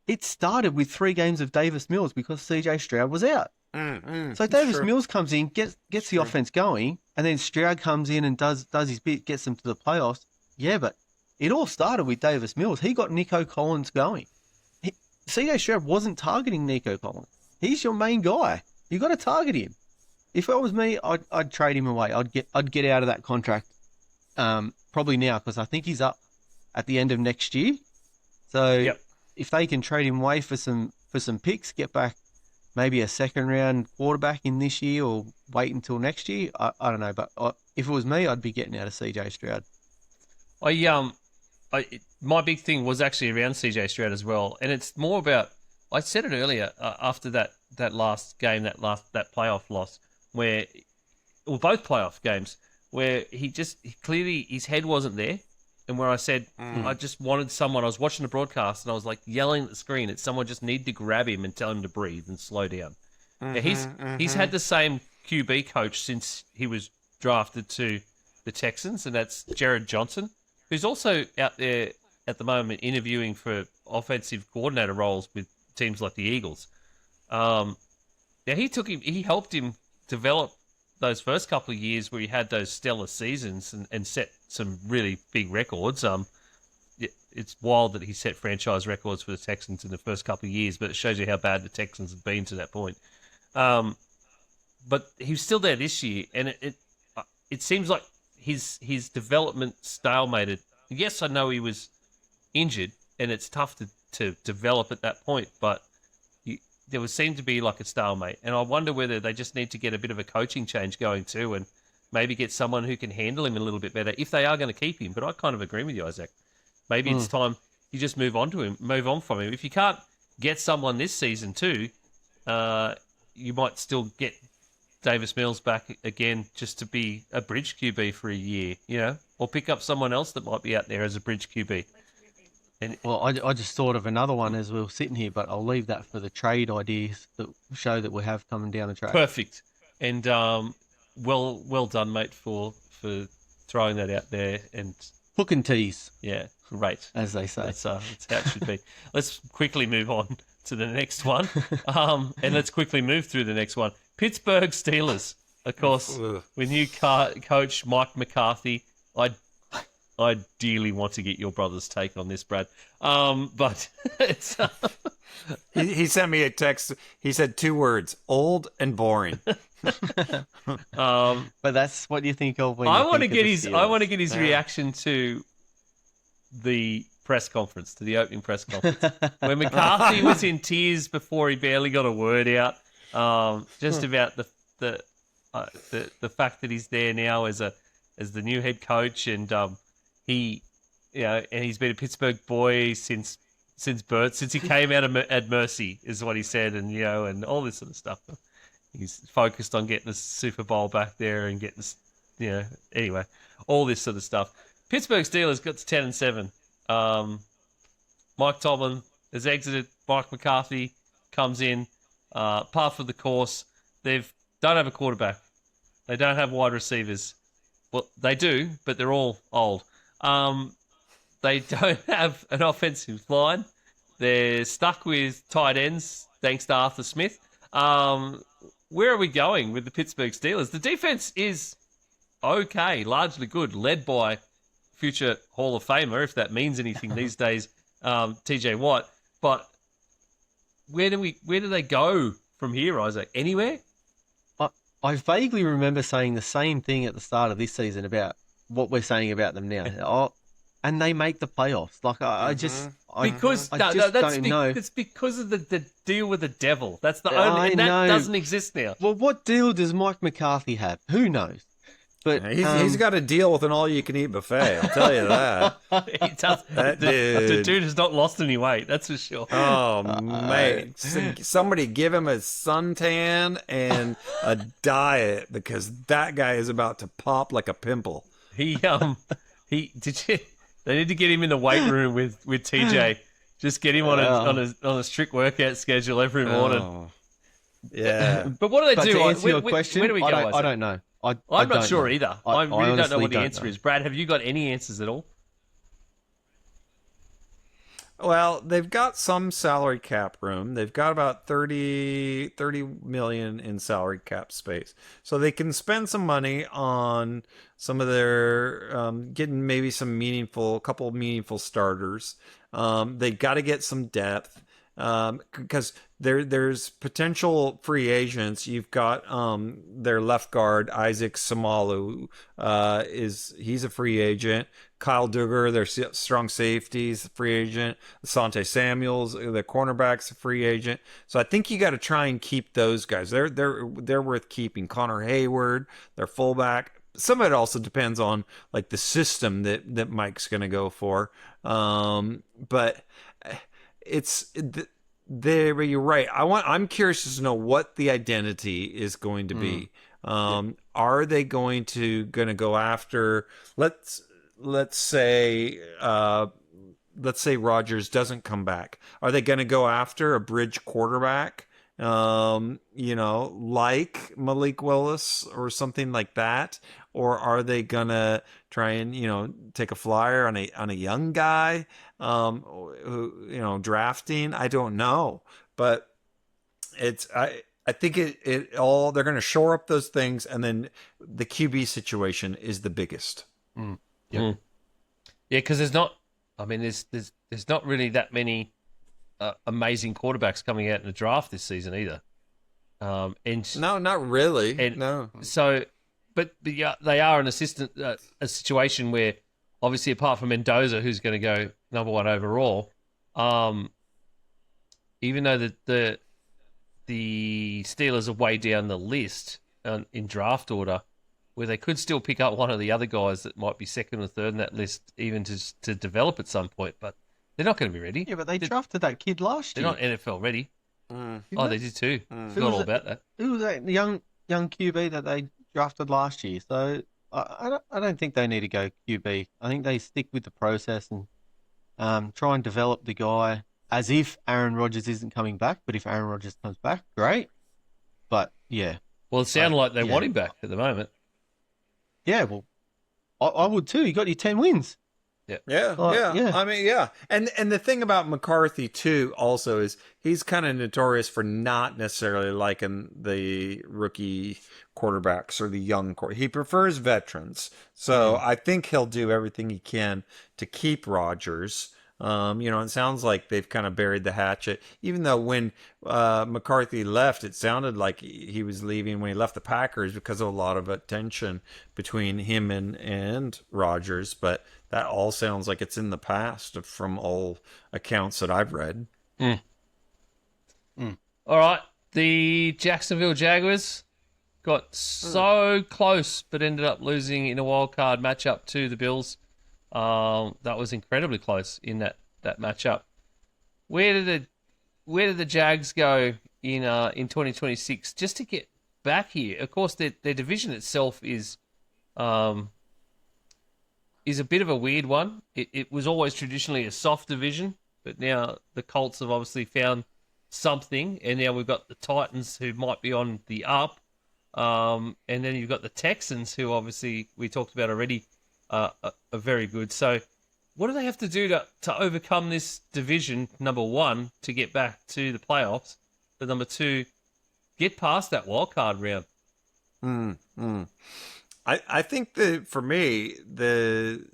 Speaker 4: it started with 3 games of Davis Mills because CJ Stroud was out. So Davis Mills comes in, gets the offense going, and then Stroud comes in and does his bit, gets them to the playoffs. Yeah, but it all started with Davis Mills. He got Nico Collins going. CJ Stroud wasn't targeting Nico Collins. He's your main guy. You got to target him. If it was me, I'd trade him away. I'd get out of that contract probably now because I think he's up at the end of next year. So if they can trade him away for some picks, get back maybe a second-round quarterback in this year or wait until next year, I don't know. But if it was me, I'd be getting out of CJ Stroud.
Speaker 1: My big thing was actually around CJ Stroud as well, and it's more about. I said it earlier after that last game, that playoff loss, both playoff games, where he clearly his head wasn't there, and where I said I just wanted someone. I was watching the broadcast and I was like yelling at the screen at someone just need to grab him and tell him to breathe and slow down. He's had the same QB coach since he was drafted to the Texans, and that's Jared Johnson, who's also out there at the moment interviewing for offensive coordinator roles with teams like the Eagles. He helped him develop those first couple of years where he had those stellar seasons and set some really big records. It's wild that he set franchise records for the Texans in the first couple of years, but it shows you how bad the Texans have been to that point. But he was still there this year, and it seems like his development stalemated yes, I know he was injured, and it's tough to develop at that point, but there would seem to be like a stalemate. And I wonder whether they just need to get a bit of a coaching change going too, and maybe get someone who can handle him a little bit better if they are going to keep him. But I kind of agree with you, Isaac. Maybe it's time you just move on from him. If you can't get someone this season too, you might still get Davis Mills back again just to be a bridge QB for a year, or pick up someone else that might be out there as a bridge QB.
Speaker 4: Well, I just thought of another one as we were sitting here, but I'll leave that for the trade ideas that show that we have coming down the track.
Speaker 1: Perfect. And well done, mate, for throwing that out there. And
Speaker 4: hook and tease.
Speaker 1: Yeah, great.
Speaker 4: As they say.
Speaker 1: That's how it should be. Let's quickly move on to the next one. And let's quickly move through the next one. Pittsburgh Steelers. Of course, with new coach Mike McCarthy. I dearly want to get your brother's take on this, Brad. But it's
Speaker 2: he sent me a text. He said 2 words: old and boring.
Speaker 4: But that's what you think of when
Speaker 1: I want to get his reaction to the press conference, to the opening press conference, when McCarthy was in tears before he barely got a word out, just about the fact that he's there now as the new head coach, and and he's been a Pittsburgh boy since birth, since he came out of at Mercy, is what he said, and and all this sort of stuff. He's focused on getting the Super Bowl back there and getting anyway, all this sort of stuff. Pittsburgh Steelers got to 10-7. Mike Tomlin has exited. Mike McCarthy comes in, par for the course. They don't have a quarterback. They don't have wide receivers. Well, they do, but they're all old. They don't have an offensive line. They're stuck with tight ends, thanks to Arthur Smith. Where are we going with the Pittsburgh Steelers? The defense is okay, largely good, led by future Hall of Famer, if that means anything these days, TJ Watt. But where do they go from here, Isaac? Anywhere?
Speaker 4: I vaguely remember saying the same thing at the start of this season about what we're saying about them now. And they make the playoffs. Like I just don't know.
Speaker 1: It's because of the deal with the devil. That's the only, and that doesn't exist now.
Speaker 4: Well, what deal does Mike McCarthy have? Who knows? But
Speaker 2: he's got a deal with an all-you-can-eat buffet. I'll tell you that.
Speaker 1: He does. The dude has not lost any weight. That's for sure.
Speaker 2: Oh, mate! Somebody give him a suntan and a diet, because that guy is about to pop like a pimple.
Speaker 1: They need to get him in the weight room with TJ. Just get him on a strict workout schedule every morning.
Speaker 2: Yeah.
Speaker 1: But what do they do?
Speaker 4: To answer your question,
Speaker 1: where do we go?
Speaker 4: I don't know.
Speaker 1: I'm not sure either. I really don't know what the answer
Speaker 4: know.
Speaker 1: is. Brad, have you got any answers at all?
Speaker 2: Well, they've got some salary cap room. They've got about 30 million in salary cap space. So they can spend some money on some of their getting maybe a couple of meaningful starters. They got to get some depth. Because there's potential free agents. You've got their left guard Isaac Samalu, he's a free agent. Kyle Duggar, their strong safeties, free agent. Asante Samuels, the cornerback's a free agent. So I think you got to try and keep those guys. They're worth keeping. Connor Hayward, their fullback. Some of it also depends on like the system that Mike's going to go for. But there, you're right. I'm curious to know what the identity is going to be. Are they going to go after? Let's say Rodgers doesn't come back. Are they going to go after a bridge quarterback? Like Malik Willis or something like that, or are they gonna try and take a flyer on a young guy, who drafting? I don't know, but I think it all, they're gonna shore up those things, and then the QB situation is the biggest.
Speaker 1: Yeah, because there's not not really that many amazing quarterbacks coming out in the draft this season either.
Speaker 2: No, not really. No.
Speaker 1: So, but yeah, they are in a situation where obviously apart from Mendoza, who's going to go number 1 overall, even though the Steelers are way down the list in draft order, where they could still pick up one of the other guys that might be second or third in that list, even to develop at some point, but they're not going to be ready.
Speaker 4: Yeah, but they drafted that kid last year.
Speaker 1: They're not NFL ready. Oh, they did too. Forgot all about that.
Speaker 4: Who was that young QB that they drafted last year? So I don't think they need to go QB. I think they stick with the process and try and develop the guy as if Aaron Rodgers isn't coming back. But if Aaron Rodgers comes back, great. But yeah.
Speaker 1: Well, it sounds like they want him back at the moment.
Speaker 4: Yeah, well, I would too. You got your 10 wins.
Speaker 2: Yeah. I mean, yeah. And the thing about McCarthy too, also, is he's kind of notorious for not necessarily liking the rookie quarterbacks or the young He prefers veterans. So I think he'll do everything he can to keep Rodgers. It sounds like they've kind of buried the hatchet, even though when McCarthy left, it sounded like he was leaving when he left the Packers because of a lot of tension between him and Rodgers. But that all sounds like it's in the past from all accounts that I've read.
Speaker 1: All right. The Jacksonville Jaguars got so close, but ended up losing in a wild card matchup to the Bills. That was incredibly close in that matchup. Where did the Jags go in 2026 just to get back here? Of course, their division itself is a bit of a weird one. It was always traditionally a soft division, but now the Colts have obviously found something, and now we've got the Titans who might be on the up, and then you've got the Texans who obviously we talked about already. Are very good. So what do they have to do to overcome this division, number 1, to get back to the playoffs, but number 2, get past that wild card round?
Speaker 2: I think that for me, the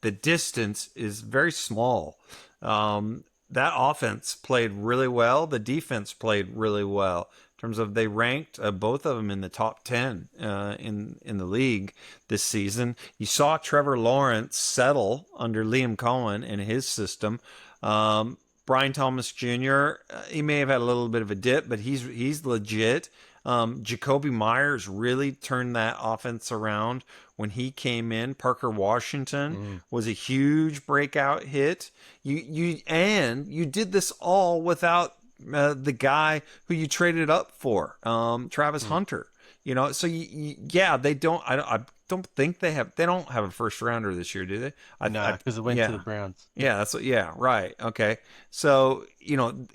Speaker 2: distance is very small. That offense played really well. The defense played really well. In terms of they ranked both of them in the top 10 in the league this season. You saw Trevor Lawrence settle under Liam Cohen in his system. Brian Thomas Jr., he may have had a little bit of a dip, but he's legit. Jacoby Myers really turned that offense around when he came in. Parker Washington was a huge breakout hit. You did this all without the guy who you traded up for, Travis Hunter. So they don't. I don't think they don't have a first rounder this year, do they?
Speaker 4: No, because it went to the Browns.
Speaker 2: Yeah, right. Okay, so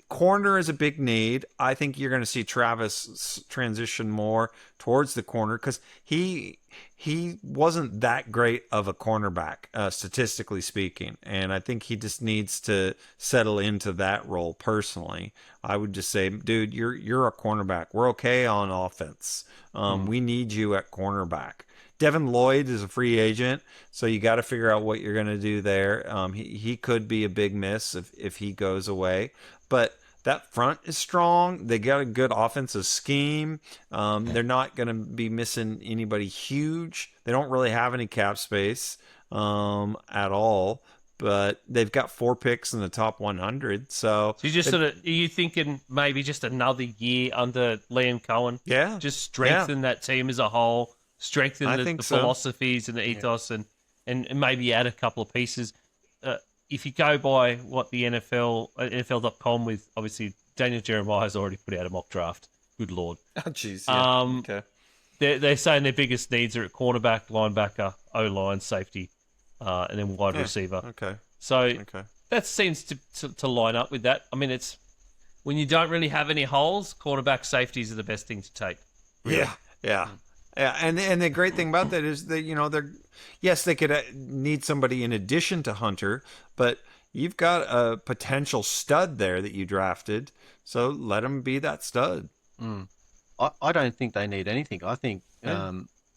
Speaker 2: corner is a big need. I think you're going to see Travis transition more towards the corner because he wasn't that great of a cornerback, statistically speaking, and I think he just needs to settle into that role. Personally, I would just say, dude, you're a cornerback. We're okay on offense. We need you at cornerback. Devin Lloyd is a free agent, so you got to figure out what you're going to do there. He could be a big miss if he goes away, but that front is strong. They got a good offensive scheme. They're not going to be missing anybody huge. They don't really have any cap space at all, but they've got 4 picks in the top 100. So
Speaker 1: you just are you thinking maybe just another year under Liam Cohen?
Speaker 2: Yeah.
Speaker 1: Just strengthen that team as a whole, strengthen the
Speaker 2: so.
Speaker 1: philosophies and the ethos, and maybe add a couple of pieces. If you go by what the NFL.com with, obviously, Daniel Jeremiah has already put out a mock draft. Good Lord.
Speaker 2: Oh, jeez. Yeah. Okay.
Speaker 1: They're saying their biggest needs are at cornerback, linebacker, O-line, safety, and then wide receiver.
Speaker 2: Okay.
Speaker 1: So that seems to line up with that. I mean, it's when you don't really have any holes, cornerback safeties are the best thing to take. Really.
Speaker 2: Yeah. And the great thing about that is that they could need somebody in addition to Hunter, but you've got a potential stud there that you drafted, so let him be that stud.
Speaker 4: I don't think they need anything. I think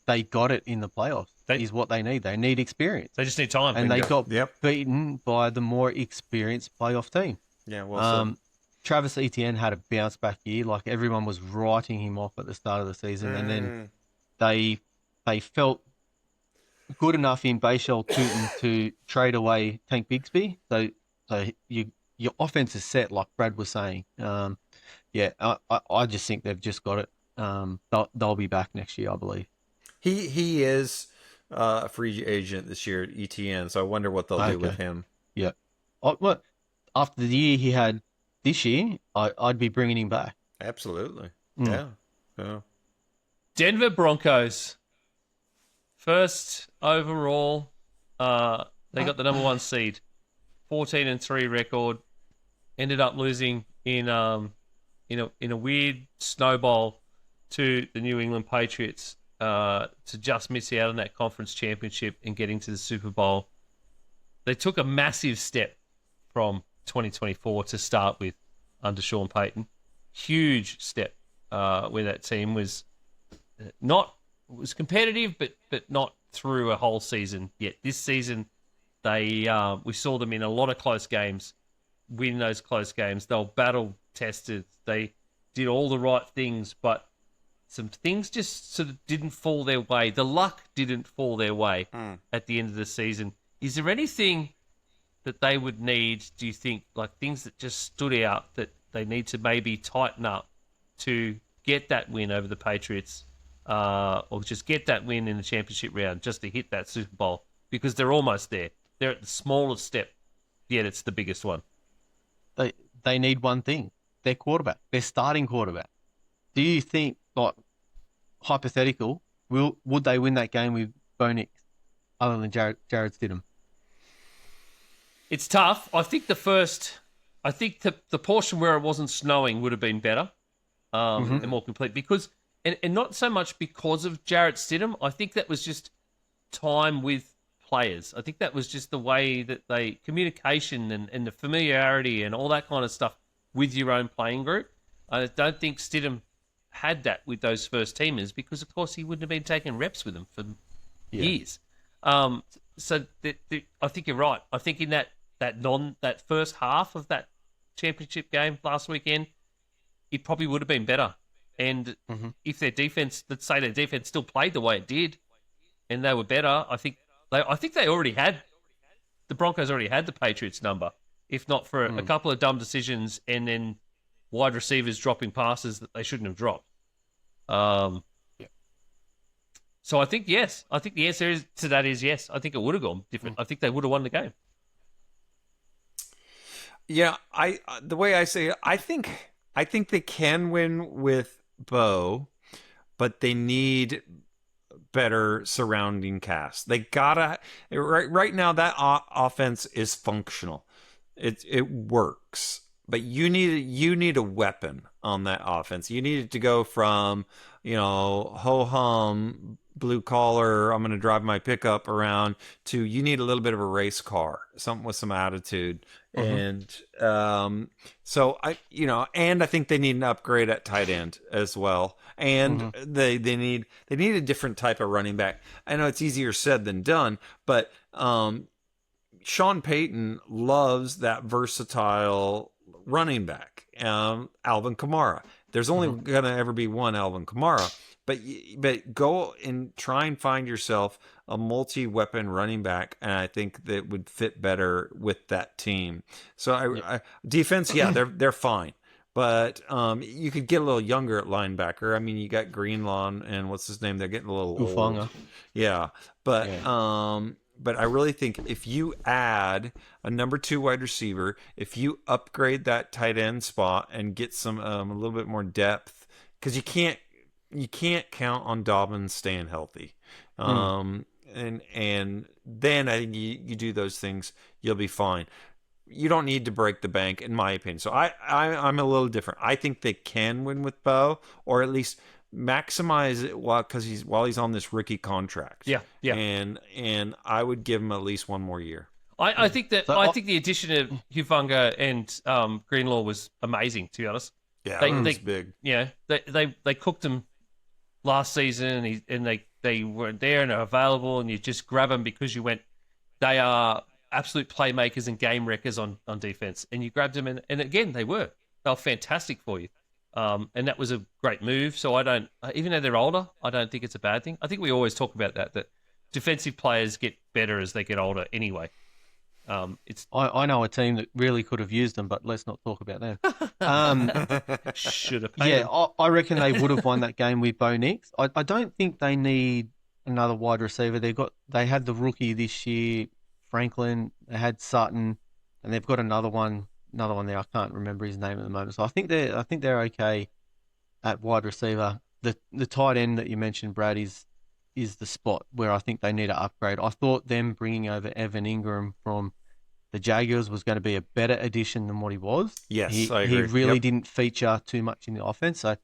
Speaker 4: they got it in the playoffs. That is what they need. They need experience.
Speaker 1: They just need time.
Speaker 4: And they got beaten by the more experienced playoff team.
Speaker 2: Yeah, well
Speaker 4: Travis Etienne had a bounce back year. Like everyone was writing him off at the start of the season, and then they felt good enough in Bayshell Tootin to trade away Tank Bigsby. So your offense is set, like Brad was saying. I just think they've just got it. They'll be back next year, I believe.
Speaker 2: He is a free agent this year at ETN, so I wonder what they'll do with him.
Speaker 4: Yeah. Well, after the year he had this year, I'd be bringing him back.
Speaker 2: Absolutely.
Speaker 4: Mm.
Speaker 2: Yeah.
Speaker 1: Denver Broncos. First overall, they got the number 1 seed, 14-3 record. Ended up losing in a weird snowball to the New England Patriots to just miss out on that conference championship and getting to the Super Bowl. They took a massive step from 2024 to start with under Sean Payton. Huge step where that team was competitive, but not through a whole season yet. This season, we saw them in a lot of close games, win those close games. They were battle tested. They did all the right things, but some things just sort of didn't fall their way. The luck didn't fall their way at the end of the season. Is there anything that they would need, do you think, like things that just stood out that they need to maybe tighten up to get that win over the Patriots, or just get that win in the championship round just to hit that Super Bowl? Because they're almost there. They're at the smallest step, yet it's the biggest one.
Speaker 4: They need one thing. Their quarterback. Their starting quarterback. Do you think, like, hypothetical, would they win that game with Bo Nix other than Jared Stidham?
Speaker 1: It's tough. I think the portion where it wasn't snowing would have been better and more complete, because and not so much because of Jarrett Stidham. I think that was just time with players. I think that was just the way that communication and the familiarity and all that kind of stuff with your own playing group. I don't think Stidham had that with those first teamers, because of course he wouldn't have been taking reps with them for years. So I think you're right. I think in that first half of that championship game last weekend, it probably would have been better. And if their defense, let's say their defense still played the way it did, and they were better, I think they already had, the Broncos already had the Patriots number, if not for a couple of dumb decisions and then wide receivers dropping passes that they shouldn't have dropped. So I think yes. I think the answer to that is yes. I think it would have gone different. I think they would have won the game.
Speaker 2: Yeah, the way I say it, I think they can win with Bo, but they need better surrounding cast. They gotta right now that offense is functional. It works, but you need a weapon on that offense. You need it to go from ho hum, blue collar, I'm going to drive my pickup around, to you need a little bit of a race car, something with some attitude. And so I think they need an upgrade at tight end as well. And they need a different type of running back. I know it's easier said than done, but Sean Payton loves that versatile running back, Alvin Kamara. There's only going to ever be one Alvin Kamara, but go and try and find yourself a multi-weapon running back, and I think that would fit better with that team. So defense, they're fine, but you could get a little younger at linebacker. I mean, you got Greenlaw and what's his name? They're getting a little
Speaker 4: Ufanga.
Speaker 2: old. Yeah, but I really think if you add a number 2 wide receiver, if you upgrade that tight end spot and get some a little bit more depth, because you can't count on Dobbins staying healthy. And then I think you do those things, you'll be fine. You don't need to break the bank, in my opinion. So I'm a little different. I think they can win with Bo, or at least maximize it while he's on this rookie contract.
Speaker 1: Yeah.
Speaker 2: And I would give him at least one more year.
Speaker 1: I think the addition of Hufanga and Greenlaw was amazing, to be honest.
Speaker 2: Yeah, it was big.
Speaker 1: Yeah, they cooked him last season, and they weren't there and are available, and you just grab them because they are absolute playmakers and game wreckers on defense, and you grabbed them, and again they were fantastic for you. And that was a great move. So even though they're older, I don't think it's a bad thing. I think we always talk about that defensive players get better as they get older anyway.
Speaker 4: I know a team that really could have used them, but let's not talk about them.
Speaker 1: Should have paid
Speaker 4: Yeah,
Speaker 1: them.
Speaker 4: I reckon they would have won that game with Bo Nix. I don't think they need another wide receiver. They had the rookie this year, Franklin. They had Sutton, and they've got another one there. I can't remember his name at the moment. So I think they're okay at wide receiver. The tight end that you mentioned, Brad, is the spot where I think they need to upgrade. I thought them bringing over Evan Ingram from the Jaguars was going to be a better addition than what he was.
Speaker 2: Yes, I agree.
Speaker 4: He really didn't feature too much in the offense. So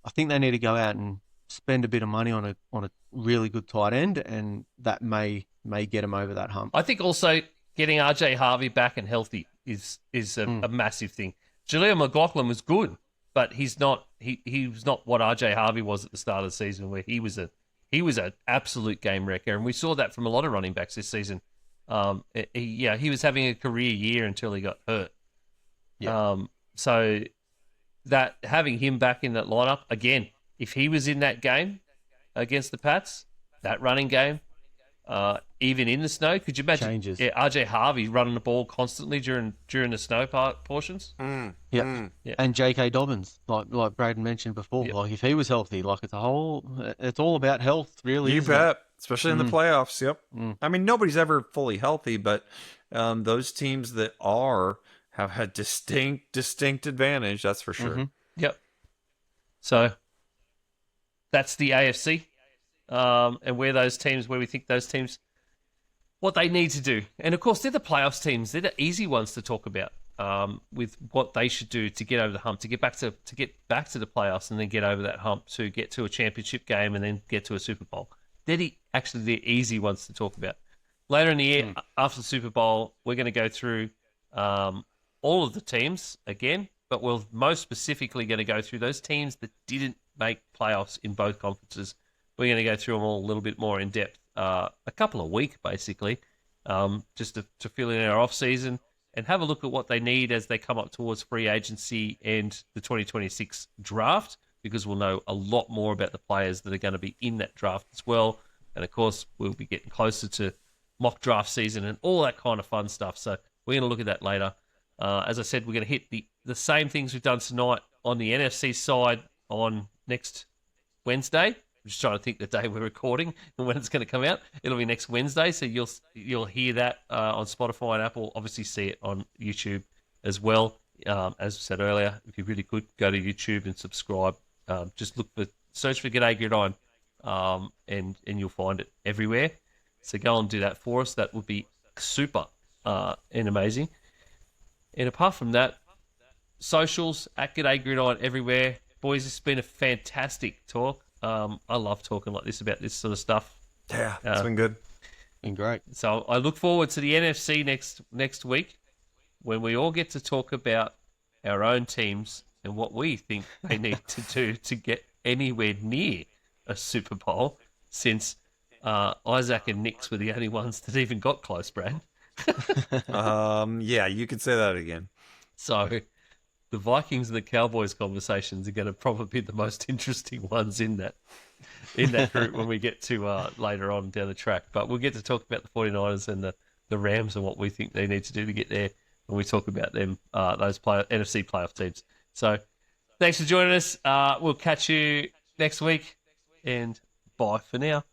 Speaker 4: I think they need to go out and spend a bit of money on a really good tight end, and that may get him over that hump.
Speaker 1: I think also getting RJ Harvey back and healthy is a massive thing. Jaleel McLaughlin was good, but he was not what RJ Harvey was at the start of the season, where he was an absolute game wrecker, and we saw that from a lot of running backs this season. He was having a career year until he got hurt.
Speaker 4: Yeah.
Speaker 1: So that having him back in that lineup again, if he was in that game against the Pats, that running game, even in the snow, could you imagine?
Speaker 4: Changes.
Speaker 1: Yeah, RJ Harvey running the ball constantly during the snow portions.
Speaker 4: Yeah, and J.K. Dobbins, like Braden mentioned before, like if he was healthy, like it's all about health, really.
Speaker 2: You bet, especially in the playoffs. Yep. I mean, nobody's ever fully healthy, but those teams that have had distinct advantage. That's for sure.
Speaker 4: Mm-hmm.
Speaker 1: Yep. So that's the AFC, and where we think those teams, what they need to do, and of course they're the playoffs teams. They're the easy ones to talk about. With what they should do to get over the hump, to get back to the playoffs, and then get over that hump to get to a championship game, and then get to a Super Bowl. They're actually the easy ones to talk about. Later in the year, after the Super Bowl, we're going to go through all of the teams again, but we're most specifically going to go through those teams that didn't make playoffs in both conferences. We're going to go through them all a little bit more in depth, a couple a week basically, just to fill in our off season and have a look at what they need as they come up towards free agency and the 2026 draft, because we'll know a lot more about the players that are going to be in that draft as well. And of course, we'll be getting closer to mock draft season and all that kind of fun stuff. So we're going to look at that later. As I said, we're going to hit the same things we've done tonight on the NFC side on next Wednesday. I'm just trying to think the day we're recording and when it's going to come out. It'll be next Wednesday, so you'll hear that on Spotify and Apple. Obviously, see it on YouTube as well. As I said earlier, if you really could, go to YouTube and subscribe. Just search for G'day Gridiron, and you'll find it everywhere. So go and do that for us. That would be super and amazing. And apart from that, socials at G'day Gridiron everywhere. Boys, it's been a fantastic talk. I love talking like this about this sort of stuff.
Speaker 2: Yeah, it's been good.
Speaker 4: Been great.
Speaker 1: So I look forward to the NFC next week, when we all get to talk about our own teams and what we think they need to do to get anywhere near a Super Bowl, since Isaac and Nick's were the only ones that even got close, Brad.
Speaker 2: Yeah, you could say that again.
Speaker 1: So the Vikings and the Cowboys conversations are going to probably be the most interesting ones in that group when we get to later on down the track. But we'll get to talk about the 49ers and the Rams and what we think they need to do to get there when we talk about them, those NFC playoff teams. So thanks for joining us. We'll catch you next week, and bye for now.